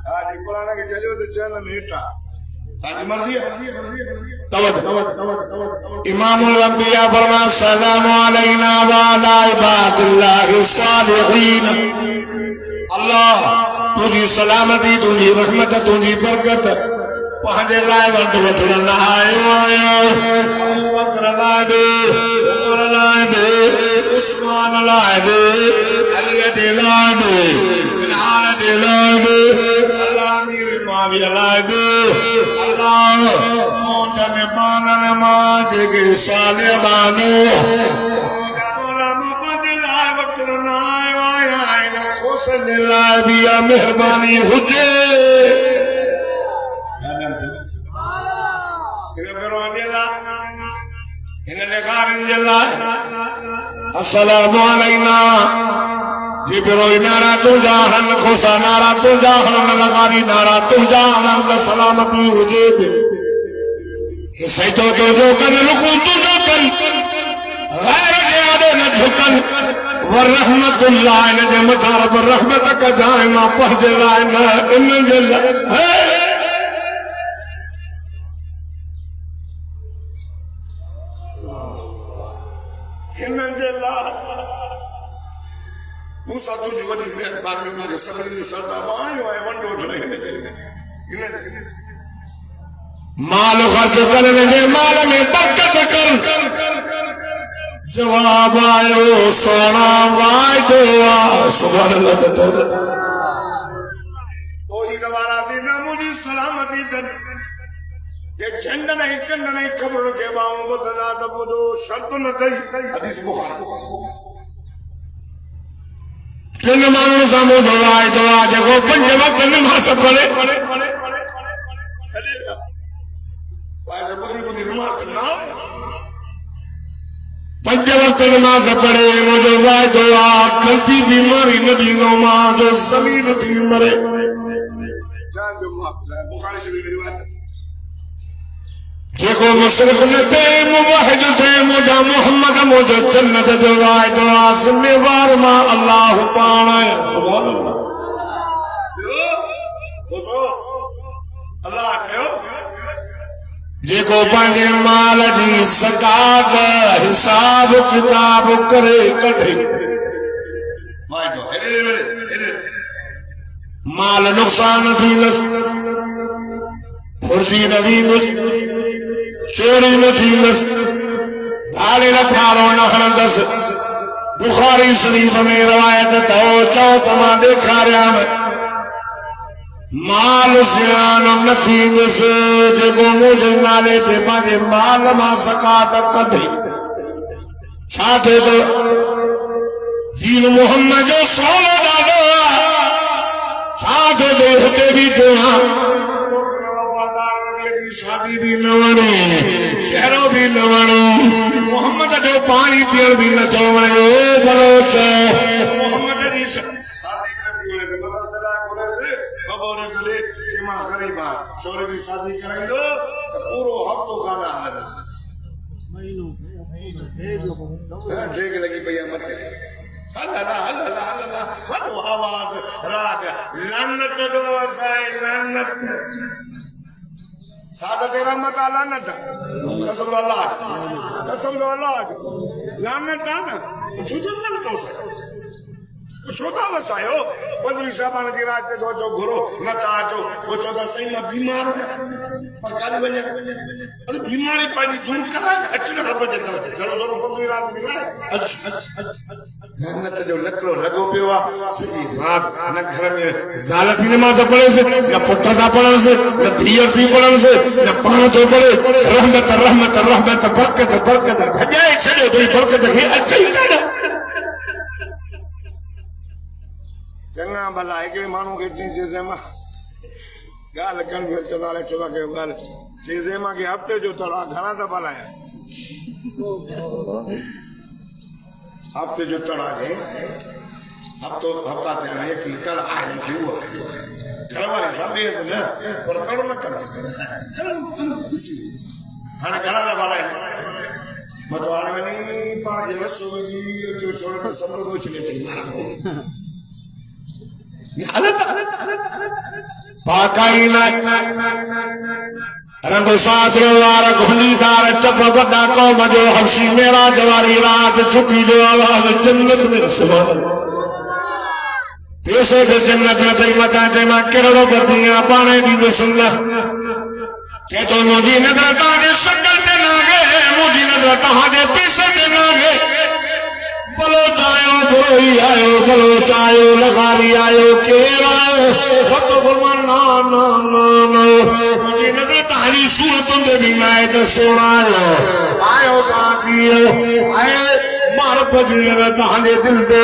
آج قرآن کے چلیو تو چلن ہیٹا آج مرضی امام الانبیاء فرما السلام علینا وعلا عباد اللہ الصالحین اللہ تجھی سلامتی تجھی رحمت تجھی برکت پہنجے لائے ونڈ وطن آئے ابو بکر لائے دے عمر لائے دے عثمان لائے دے علی لائے دے خالد لائب اللہ میر معاویہ لائب اللہ موجن بانن ماج کے سالے بانو مولا محمد لائب وچن آئے آئے آئے خوشن لائب یا مہربانی ہوجے السلام علینا جبروی نارا تو جاہن خوصا نارا تو جاہن لغاری نارا تو جاہن سلامتی حجیب سیتو تو زوکن رکو تو زوکن غیر جیادے نہ جھکن ورحمت اللہ نجم دارب رحمت کا جائمہ پہج لائنا انن جلہ موسیٰ تجھ وڈی مہربان میں مجھے سبری سے سردا آئے ہوئے ونڈو اٹھنے مال خرچ کرنے مال میں برکت کر جواب آئے سونا وائے دعا سبحان اللہ تو ہی دوارا دینا مجھے سلامتی دن یہ جھنڈ نہیں کنڈ نہیں قبر کے باؤں بدنا دب جو شرط نہ دئی حدیث بخاری جن مانو سامو سوائے دعا جگو پنج وقت نماز پڑھے وائے بدھی بدھی نماز پنج وقت نماز پڑھے مجھے وائے دعا کلتی بیماری نبی نوما جو زمین تھی مرے جان جو بخاری شریف کی روایت جیکو مشرق نے تے موحد تے مجھا محمد مجھا جنت دعائے دعا سمیں وارما اللہ پانا ہے سبحان اللہ اللہ کہو جیکو پانجے مال جی زکات حساب کتاب کرے کٹھے مال نقصان تھی لس پھرچی نبی لس چوری نتیلس دھالے لکھارو نخلندس بخاری شریف میں روایت تو چوتما دیکھا رہا میں مال سیانو نتیلس جگو مجھے نالے تے پانے مال ما سکات قدری چھاتے تو دین محمد جو سولو دادا چھاتے دیکھتے بھی جو ہاں شادی بھی نوانی چہروں بھی نوانی محمد جو پانی پیڑ بھی نہ چوڑے بلوچ محمد جی شادی کرتی ہوئے تھے مدر صلاح کرے سے ببورے کلے شیما خریبا چورے بھی شادی کرائی دو پورو ہفتوں گانا حالت دیکھ لگی پہیا مچے اللہ وڈو آواز راگ لانت دو وسائی لانت سعادت رحمت لعنت قسم اللہ لعنت نا چھوٹا سا تو چھوٹا وسایو پندری صاحبان کی رات تے جو گھرو نہ تاجو وہ چودا صحیح میں بیمار ہو پر کالے بن ارے بیماری پانی دور کرا اچھا نہ بچے چلو ضرور پندری رات ملا اچھا لعنت جو لکڑو لگو پیوا سکی رات نہ گھر میں زالت ہی نماز پڑھے سے نہ پٹھا تھا پڑھن سے نہ دھیر تھی پڑھن سے نہ پان تو پڑھے رحمت رحمت رحمت برکت برکت بھجائے چلے تو برکت ہے اچھا ہی کہنا چنگا بھلا ایکڑے مانو کے چیزیں ماں گال کن پھر چدارے چودا کے گال چیزیں ماں کے ہفتے جو تڑا گھنا تھا بھلا ہے ہفتے جو تڑا گئے ہفتہ تے آئے کہ تڑا آئے مجھے ہوا گھر والی سب بھی ہے نا پر تڑو نہ کر ہاں گھنا تھا بھلا ہے متوانے میں نہیں پاڑے رسو میں جو چھوڑے پر سمرو کو چلے تھے پاکائی رنگ ساس روار گھنی دار چپ بڑا قوم جو حبشی میرا جواری رات چھٹی جو آواز جنت میں سبحان تیسے دس جنت میں تی مکان جمع کرو پتیاں پانے بھی بسنہ کہ تو مجھے نظرتا جے شکل دے ناگے مجھے نظرتا جے پیسے دے ناگے بلوچایو بروئی آئیو بلوچایو لغاری آئیو کیر آئیو وقت فرمان نا نا نا نا مجھے نظر تحری صورتوں دے بھی میں سونا آئیو باقی آئے مار پجی نظر تحری دل دے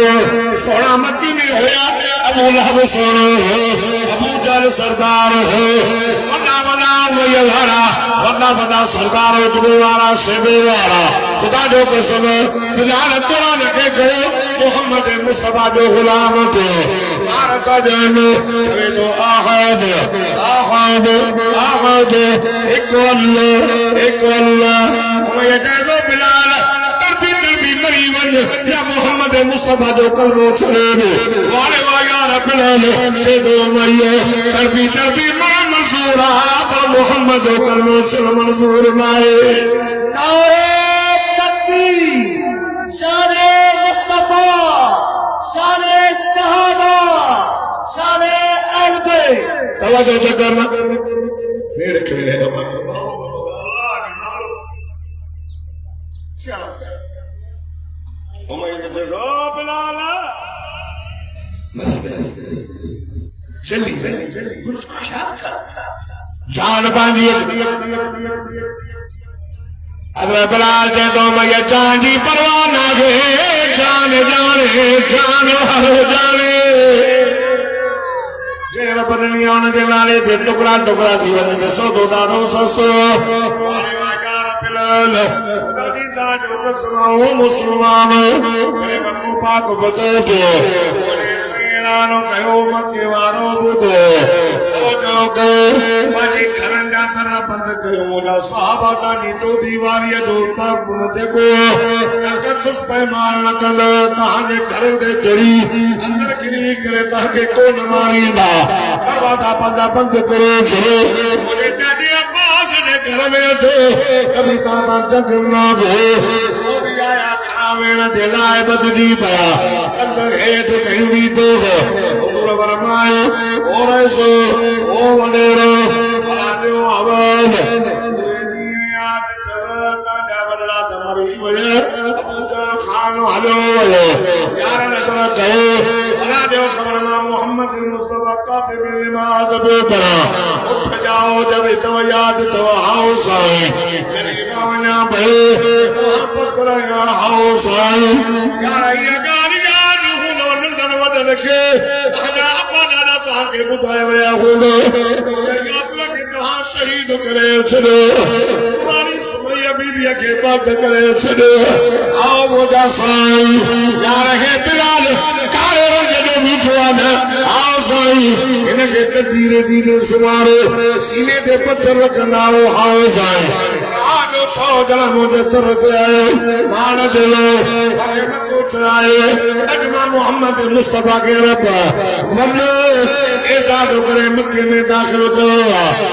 سونا مکی میں ہویا ابو لہب سونا ابو جال سردار وڈا وڈا ویلارا وڈا وڈا سردار اتبوارا سیبیوارا خدا جو قسم بلال قرآن کے کرو محمد مصطفیٰ جو غلام کو مارتا جانو کرے تو آہد آہد آہد ایک اللہ ہمیں یہ کہہ دو بلال تربی تربی مری ون یا محمد مصطفیٰ جو کلمو چلے دو والے وایار بلال سے دو مریے تربی تربی مرا منصورا پر محمد جو کلمو چل منصور مائے نعرہ تکبیر شان مصطفیٰ شان صحابہ شان اہل بیت توجہ تو کرنا میرے کھلے جلدی کچھ خیال کر جان باندھی حضرت بلال جے تو میں جان جی پروانہ گے جان جانے جان ہر جانے جے رب نے آنے دے نالے دے ٹکڑا ٹکڑا تھی ونے دے سو دو دانو سستو والے واجار بلال خدا دی ذات جو قسمہ مسلمان میرے بکو پاک بتو دو مجھے سینانو کہو مکے وارو بدو توجہ کر مجھے گھرن جاتا نہ بند کرو مجھا صحابہ دانی تو دیواری دوتا بنتے کو اگر کس پیمان نہ کل تاہاں جے گھرن دے جڑی اندر گری کرے تاکہ کو نماری دا دروازہ بندہ بند کرو جھرو مجھے جاجی عباس نے گھر میں جو کبھی تاہاں جگ نہ دو وہ بھی آیا کھاوینا دلائے بد جی پیا اندر ہے تو کہیں بھی تو حضور فرمائے اور ایسو او ولیرو فرادیو آوان دینی آت جبتا جابرلا دمری ویے ابو جان خانو حلو ویے یار نظر کہے فرادیو خبرنا محمد مصطفیٰ قاتب نماز بیتنا اٹھ جاؤ جب تو یاد تو ہاؤ سائیں قریبا ونیا بھئے محبت کریا ہاؤ سائیں یارا یہ گاری یاد ہونو نندن ودن کے آجا اپا نانا تاکہ بدھائے ویا ہونو یاسلہ کی تہاں شہید کرے چھڑو پرانی سمیہ بیویا کے بات کرے چھڑو آؤ مجھا سائیں یا رہے بلال کارے رجدے میٹھوانا آؤ سائیں انہیں کہ دیرے دیرے سمارو سینے دے پتھر رکھناؤ آؤ سائیں آجو سو جنہ مجھے ترک آئے مان دلو آئے مکو چرائے اجمع محمد مصطفیٰ کے رب ممنو ایسا جو کرے مکہ میں داخل کرو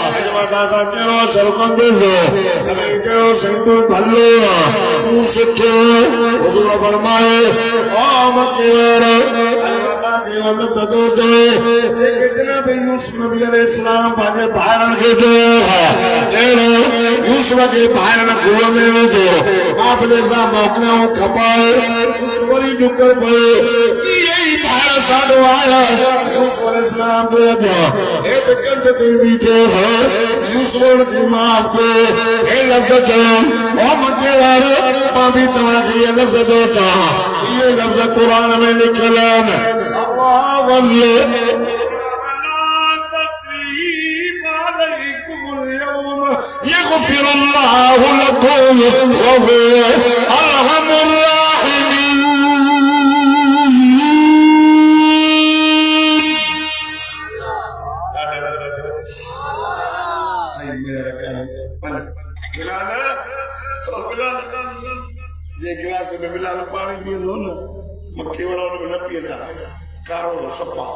اجمع دازا تیرو سرکن دیزو سبھی تیرو سنگو بھلو موسکو حضور فرمائے او مکہ ویرو اجمع دازی ومت دو دوئے ایک جناب یوسف نبی علیہ السلام باجے بھائرن کے دو تیرو یوسف کے بھائرن کھوڑا میں ہو دو آپ نے سا موقنا ہوں کھپائے اس وری ڈکر پڑے یہی بھائر سادو آیا یوسف علیہ السلام دو دیا اے تکنت تیر بیٹے ہو یوسف کی معاف کو اے لفظ جو او مکے وارو ماں بھی تمہیں یہ لفظ دوتا یہ لفظ قرآن میں نکلان اللہ واللہ يغفر الله لكم وهو أرحم الراحمين یہ گلاس میں بلال پانی پیے لو نا مکے والا انہوں نے پیتا کارو سپا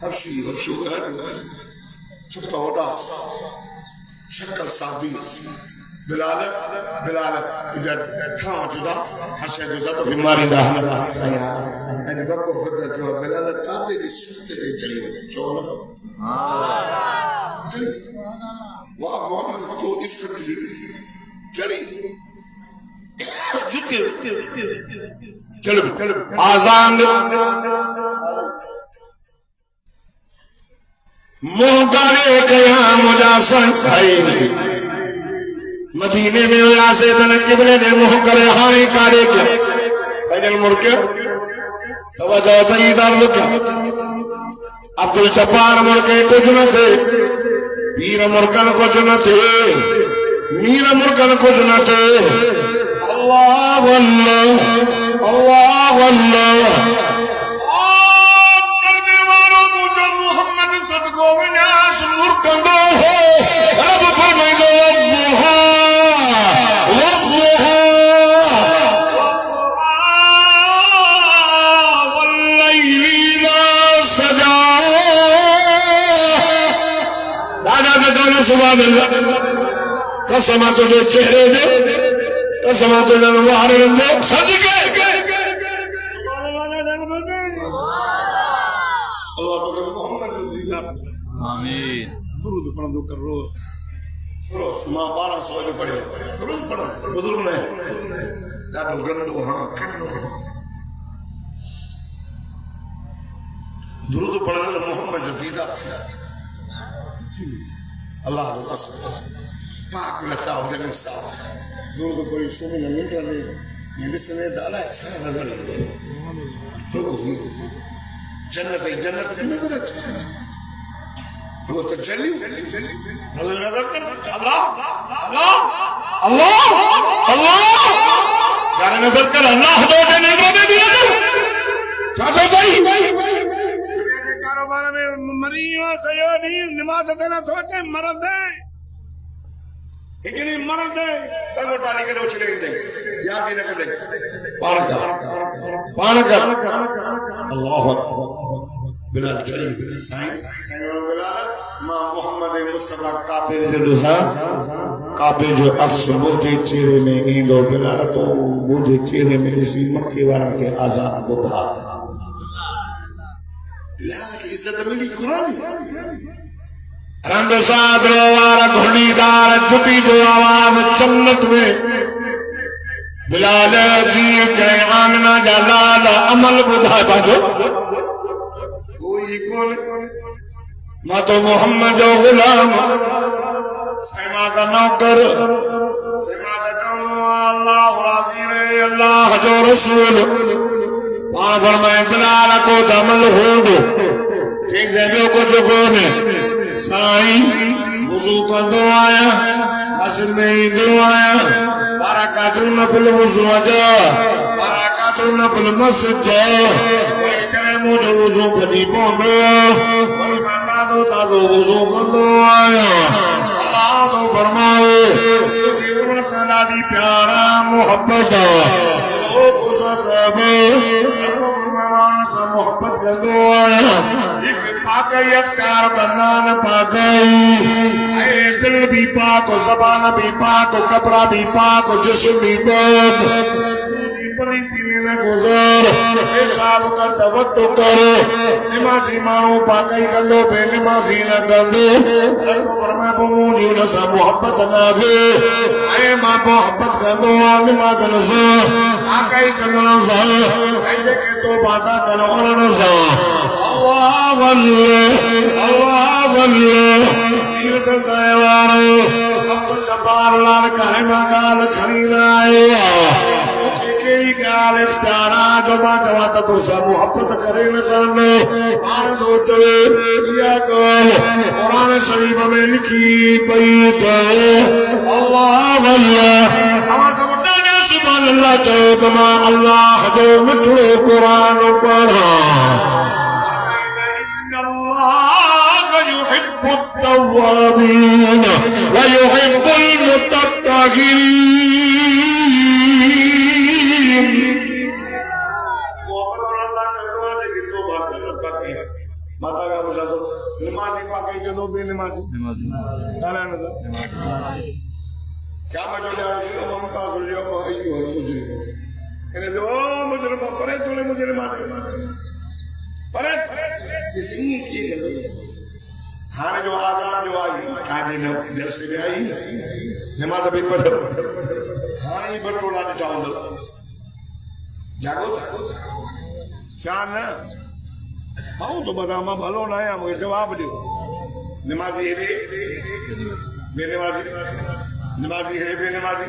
حبشی چھپا ہوتا شکل سادی بلال کھاں جدا ہرشہ جدا تو بیماری دا سیاح اینی بکو خدا جو بلال کعبے دی سکتے دے جلی رہے چولا جلی واہ محمد تو اس سکتے جلی جتے چلو آزان موقعے قیام جاسن سائی مدینے میں ہویا سے دن قبلے نے محکرے خانی کارے کیا سیدن مرکے توجہ تیدار لکھا عبدالجبار مرکے کچھ نہ تھے پیر مرکن کچھ نہ تھے میر مرکن کچھ نہ تھے اللہ واللہ اللہ واللہ کرنے والوں کو جو محمد صدقوں میں نیاس مرکن دو ہو رب فرمائے دو سبحان اللہ قسمات دے چہرے دے قسمات دے نوار دے صدقے اللہ تو کرو محمد آمین درود پڑھو کر روز روز ماں 1200 جو پڑھے روز پڑھو بزرگ نے ڈاڈو گندو ہاں درود پڑھو محمد جدیدہ اللہ کو قسم پاک لٹا ہو جانے صاحب درود کوئی سومی نہ مل رہے یہ بھی سنے دالا اچھا نظر جنت بھی نظر اچھا وہ تو چلی نظر کر اللہ اللہ اللہ اللہ یعنی نظر کر اللہ دو جنت میں بھی نظر چاہتا دائی کاروبار میں مریوں سیونی نماز دینا سوچے مرد ہے ایکنی مرد ہے تنگو ٹالی کے روچ لے دیں یاد دینے کر دیں پان کر اللہ بلال شریف سائن بلال ماں محمد مصطفیٰ کعبے نے دوسرا کعبے جو عکس مجھے چہرے میں ایندو بلال تو مجھے چہرے میں اسی مکے وارن کے آزاد کو تھا بلال کی عزت میری قرآن رنگ ساز روار گھنی دار جتی جو آواز جنت میں بلال جی کے آمنہ جلال عمل بدھا باجو کوئی کون ماں تو محمد جو غلام سیما کا نوکر سیما کا جانو اللہ راضی رہے اللہ جو رسول پان فرمائے بلال کو دمل ہو دو ٹھیک سے بھی کو چکو میں سائیں وضو کا دو آیا مسجد میں ہی دو آیا بارکاتو نفل وضو آجا بارکاتو نفل مسجد جا کوئی کرے مجھے وضو پتی پوندو کوئی مانا دو تازو وضو کا دو آیا اللہ تو فرمائے جیون سنادی پیارا محبت خوشا صاحبہ مہمان سے محبت کا دو آیا ایک پاکی اختیار بنان پاکی اے دل بھی پاک و زبان بھی پاک و کپڑا بھی پاک و جسم بھی پاک بڑی دلی میں گزار پیشاب کر توتو کرو نمازی مانو پاکی کر لو بے نمازی نہ کر دو رکھو برمائے پو مونجیو نسا محبت نہ دے اے ماں محبت کر دو نماز نسا آکائی کر نسا ایجے کہ تو باتا کر نسا اللہ واللہ یہ چلتا ہے وارو عبدالجبار لان کرما گال خرید آئے کیری گال اختیارا جو ماں جواتا تو سا محبت کرے نسانو آن دو چلے یا گال قرآن شریف میں لکھی بیت اللہ واللہ ہما سمجھا گیا سبحان اللہ چاہے تمہا اللہ جو مٹھو قرآن پڑھا الله يحب التوابين ويحب المتطهرين ماتا کا پوچھا تو نمازی پاکی کے دو بے نمازی کانا نظر کیا مجھولے آنے ممتا سلیو ایو المجرم کہنے دو مجرم پرے تو لے مجھے نمازی پرے جس ہی کیے گئے ہاں جو آزان جو آئی کاجے در سے بھی آئی نماز بھی پڑھو ہاں ہی بٹولا نٹاؤں دل જાગો ચાર ને આવું તો બધામાં ભલો ના આમ જવાબ દો નમાઝી હે બે નમાઝી હે બે નમાઝી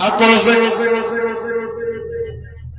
અકોલ સે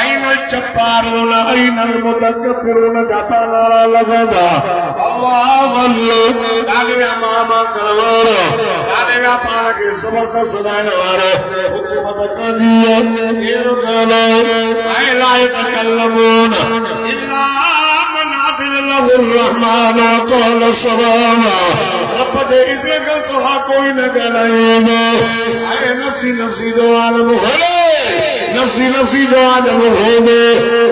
ainal capparuna ainal mutakabbiruna japana lagada Allah wallah dale mama kalwara dale paana ke sabarsa sadane ware hukumat kaniya yerugala ay la yatakallamuna illa man azil lahu arrahman qala sabana rabb de izne ka saha koi na galaye ay nafsi nafsi do alam hole نفسی نفسی جو آدم ہوگے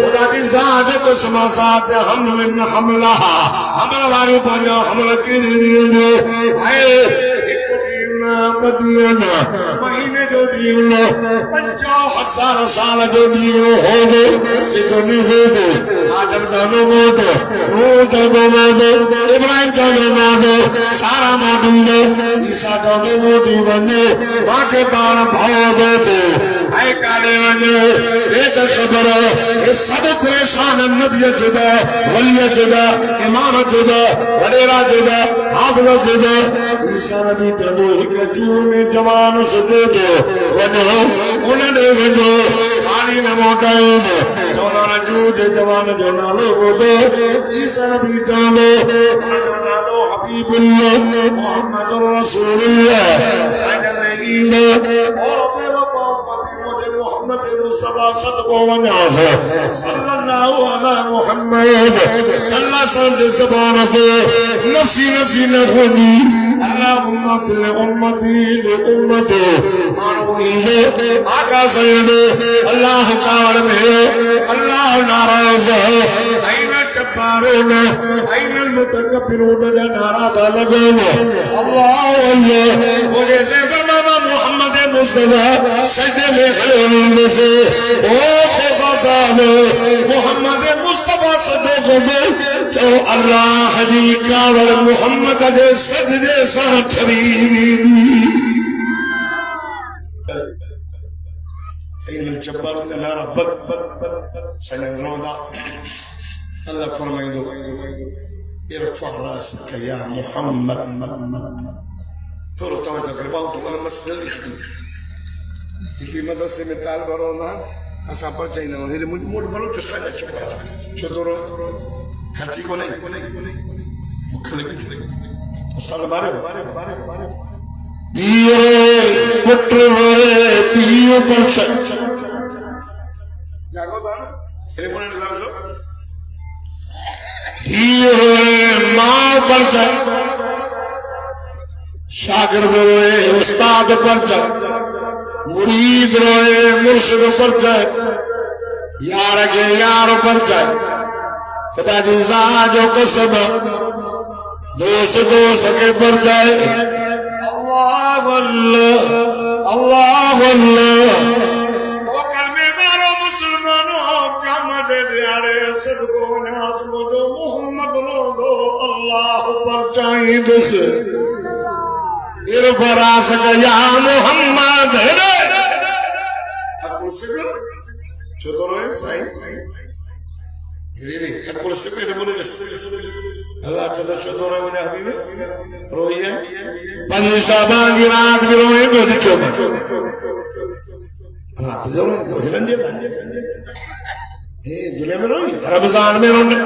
خدا کی ذات کو سماسات حمل من حملہ حمل واری پانا حمل کی دینے آئے ایک دینا بدینا مہینے جو دینا 50,000 سال جو دینا ہوگے سیدھونی سے دے آدم جانو موٹو نور جانو موٹو ابراہیم جانو موٹو سارا موجود عیسیٰ جانو موٹی بنے ماں کے پان بھاؤ دیتے اے کالے ونے ایک خبر یہ سب پریشان نبی جدا ولی جدا امام جدا وڈیرا جدا حافظ جدا عیسیٰ نبی تدو ایک جون جوان سدے دو ونو انہوں نے ونو خالی نہ موٹائیں جوان جود جوان جو نالو دو عیسیٰ نبی تدو نالو حبیب اللہ محمد رسول اللہ سائن اللہ اور اپنے وفا محمد مصطفیٰ صدقو ونیاز صلی اللہ علیہ محمد صلی اللہ علیہ وسلم زبانت نفسی نفسی نخونی اللہم فی امتی لامتی مانوی آقا سید اللہ کار میں اللہ ناراض ہے این چپارون این المتکبرون ناراض لگون اللہ واللہ مجھے سے فرمانا محمد مصطفیٰ سجدے میں خلوی میں سے او خصاصان محمد مصطفیٰ صدق میں جو اللہ حدیقہ والمحمد دے سجدے ساتھ حبیبی این الجبارون نارا بد سنن روضا اللہ فرمائیں دو ارفع راسك يا محمد تورو توجہ کر باؤ تو انا مسجد لکھ کی مدرسے میں طالب رونا اسا پر چاہیے نہ مجھ موڈ بلو چسکا نہ چکا چدورو کھچی کو نہیں مکھلے کی استاد مارے دیرے پٹرے پیو پر چک جاگو تھا اے منے لفظ دیرے ماں پر چک شاگرد روئے استاد پر چک مرید روئے مرشد پر چک یار کے یار پر چک خدا جی جو قسم دوست کے پر چک اللہ واللہ اللہ واللہ وہ کلمے دارو مسلمانوں قیامت دیارے صدقوں ناس مجھو محمد رو دو اللہ پر چاہیے دس ارفع راسك يا محمد اقول سبب چطور ہے صحیح تقول الشكر يقول الله تعالى شدور ولا حبيبي رويه بني شعبان کی رات بھی روئے کو دچو رات ضرور جلن دے دلے میں روئے رمضان میں روئے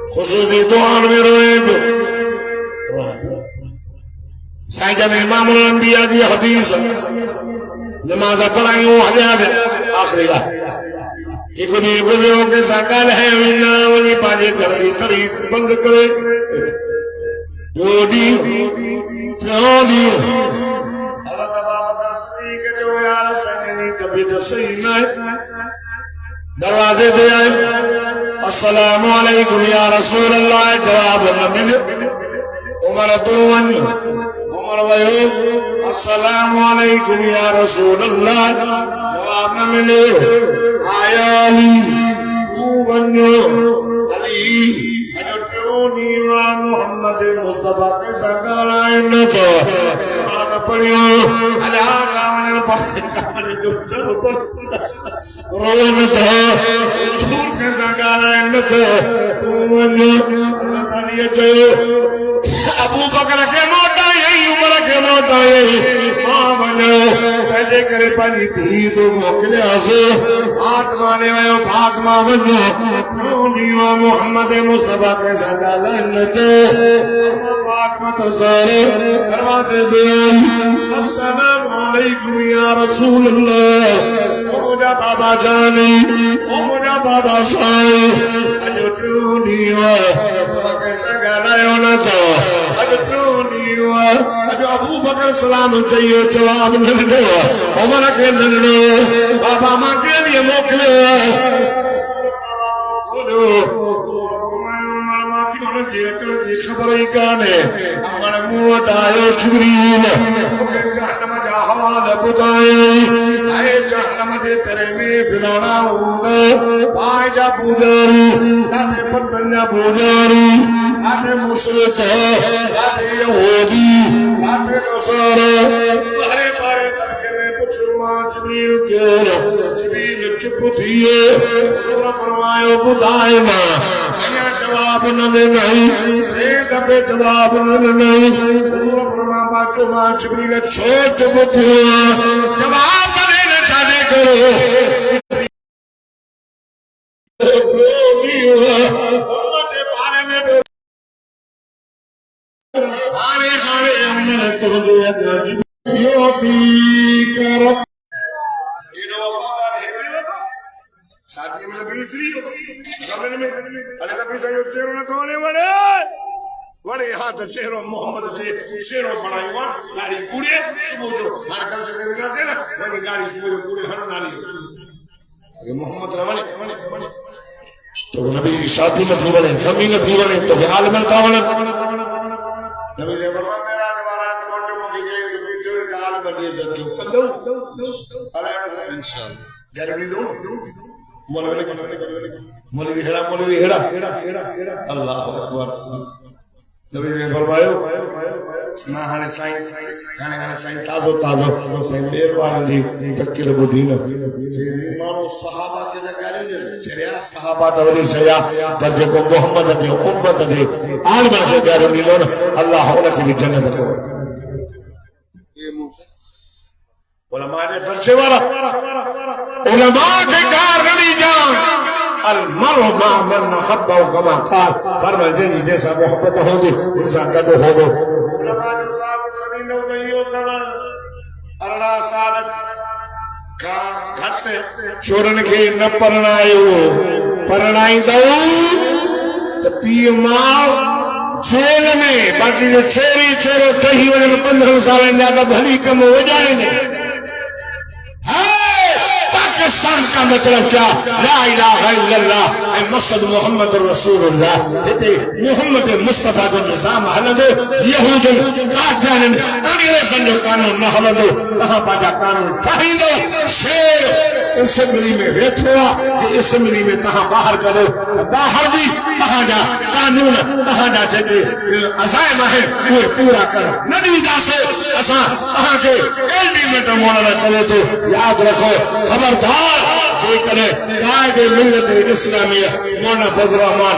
خصوصی دعان میں روئے سائن جب امام الانبیاء دی حدیث نماز پڑھائیں وہ حجاب آخری گاہ ایک بھی گزروں کے ساکال ہے وینا ولی پاجے کردی تریف بند کرے جو دی حضرت بابا صدیق جو یار سنگی کبھی تو صحیح نہ دروازے دے آئے السلام علیکم یا رسول اللہ جواب نہ ملے عمر دوان عمر ویو السلام علیکم یا رسول اللہ جواب نہ ملے آیا علی ونیو علی اجتونی و محمد مصطفیٰ کے ساکال آئین تو آتا پڑھیو علیہ کامنے پاکامنے دکتر پر روان تو سور کے ساکال آئین تو ونیو اللہ تعالیٰ چاہیو ابو بکر کے موٹا یہی عمر کے موٹا یہی ماں بنو پہلے کرے پانی تھی تو موکلے آسو آتمانے ویو فاطمہ بنو نونیو محمد مصطفیٰ کے ساتھ لنتے فاطمہ تو سارے دروازے دیں السلام علیکم یا رسول اللہ مجھا بابا جانی مجھا بابا سائی اجو نونیو کیسا گانا ہونا تھا اجو ابو بکر سلام چاہیے جواب نہ دے عمر کے ننو بابا ماں کے لیے موکلے کھولو خبر ہی کانے ہمارے موت آئے جبریل جہنم جا حوال بتائے آئے جہنم دے ترے میں بلانا ہوگا آئے جا بوداری آتے پتنیا بوداری آتے مشرق آتے یہودی آتے نصارہ بارے بارے ترکے میں مسلمان جبریل کیوں جبریل چپ دیئے حضور فرمائے بتائے ماں جواب نہ نہیں ایک دفعہ جواب نہ نہیں حضور فرمایا باچو ماں جبریل چھوڑ چپ دیا جواب دینا چاہتے کرو امت بارے میں آنے آنے امن تو جو جبریل کر شادی میں لگی سری زمین میں علی نبی صاحب چہروں نے دھونے بڑے ہاتھ چہروں محمد سے شیروں بڑھائی ہوا گاڑی پوڑے صبح جو ہر کل سے دیکھا سے نا وہی گاڑی صبح جو پوڑے ہر نالی یہ محمد روانے تو نبی شادی میں تھی بڑے زمین میں تھی بڑے تو عالم القابل نبی سے فرما میرا دوارا کمانڈو کو چاہیے تو چوری کا عالم بنی عزت کیوں کر دو انشاءاللہ گرمی دو مولوی ہیڑا اللہ اکبر نبی سے فرمایا ماں ہانے سائیں تازو سائیں بیروان دی تکیل بدین مانو صحابہ کے ذکر چریا صحابہ تولی سیا درجے کو محمد دی امت دی عالم کے گھر نیلون اللہ ہونا کی بھی جنت کرو علماء نے درجے والا علماء کے کار نبی جان المرء مع من حبه كما قال فرما جنی جیسا محبت ہو گی انسان کا تو ہو گو علماء جو صاحب سبیل ہو گئی ہوتا اللہ سالت کا گھٹ چورن کے نہ پرنائے ہو پرنائی دو تو پی ماں جیل میں باقی جو چوری چورو کہیں وجہ 15 سال زیادہ بھلی کم ہو جائیں گے پاکستان کا مطلب کیا لا الہ الا اللہ محمد محمد رسول اللہ محمد مصطفیٰ کو نظام حلدو یہود قاتلن انگریزن جو قانون نہ حلدو کہاں پاجا قانون کہیں دو شیر اسمبلی میں بیٹھوا کہ اسمبلی میں کہاں باہر کرو باہر بھی کہاں جا قانون کہاں جا جگہ عزائم ہے وہ پورا کر نبی دا سے اساں کہاں کے ایلڈی میں مولانا چلے تو یاد رکھو خبردار جيڪڏهن قائد ملت اسلاميه مولانا فضل الرحمان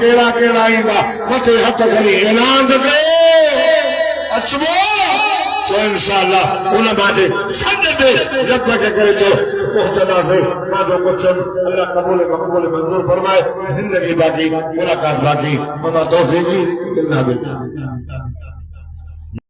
ڪهڙا ڪهڙا ايندا مٿي هٿ کڻي اعلان ته ڪيو اچو تو انشاءاللہ ان ماجي سڏ تي لک کے کرے چو پہنچنا سے ماجو کچھ اللہ قبول مقبول منظور فرمائے زندگی باقی ملاقات باقی وما توفیقی الا بالله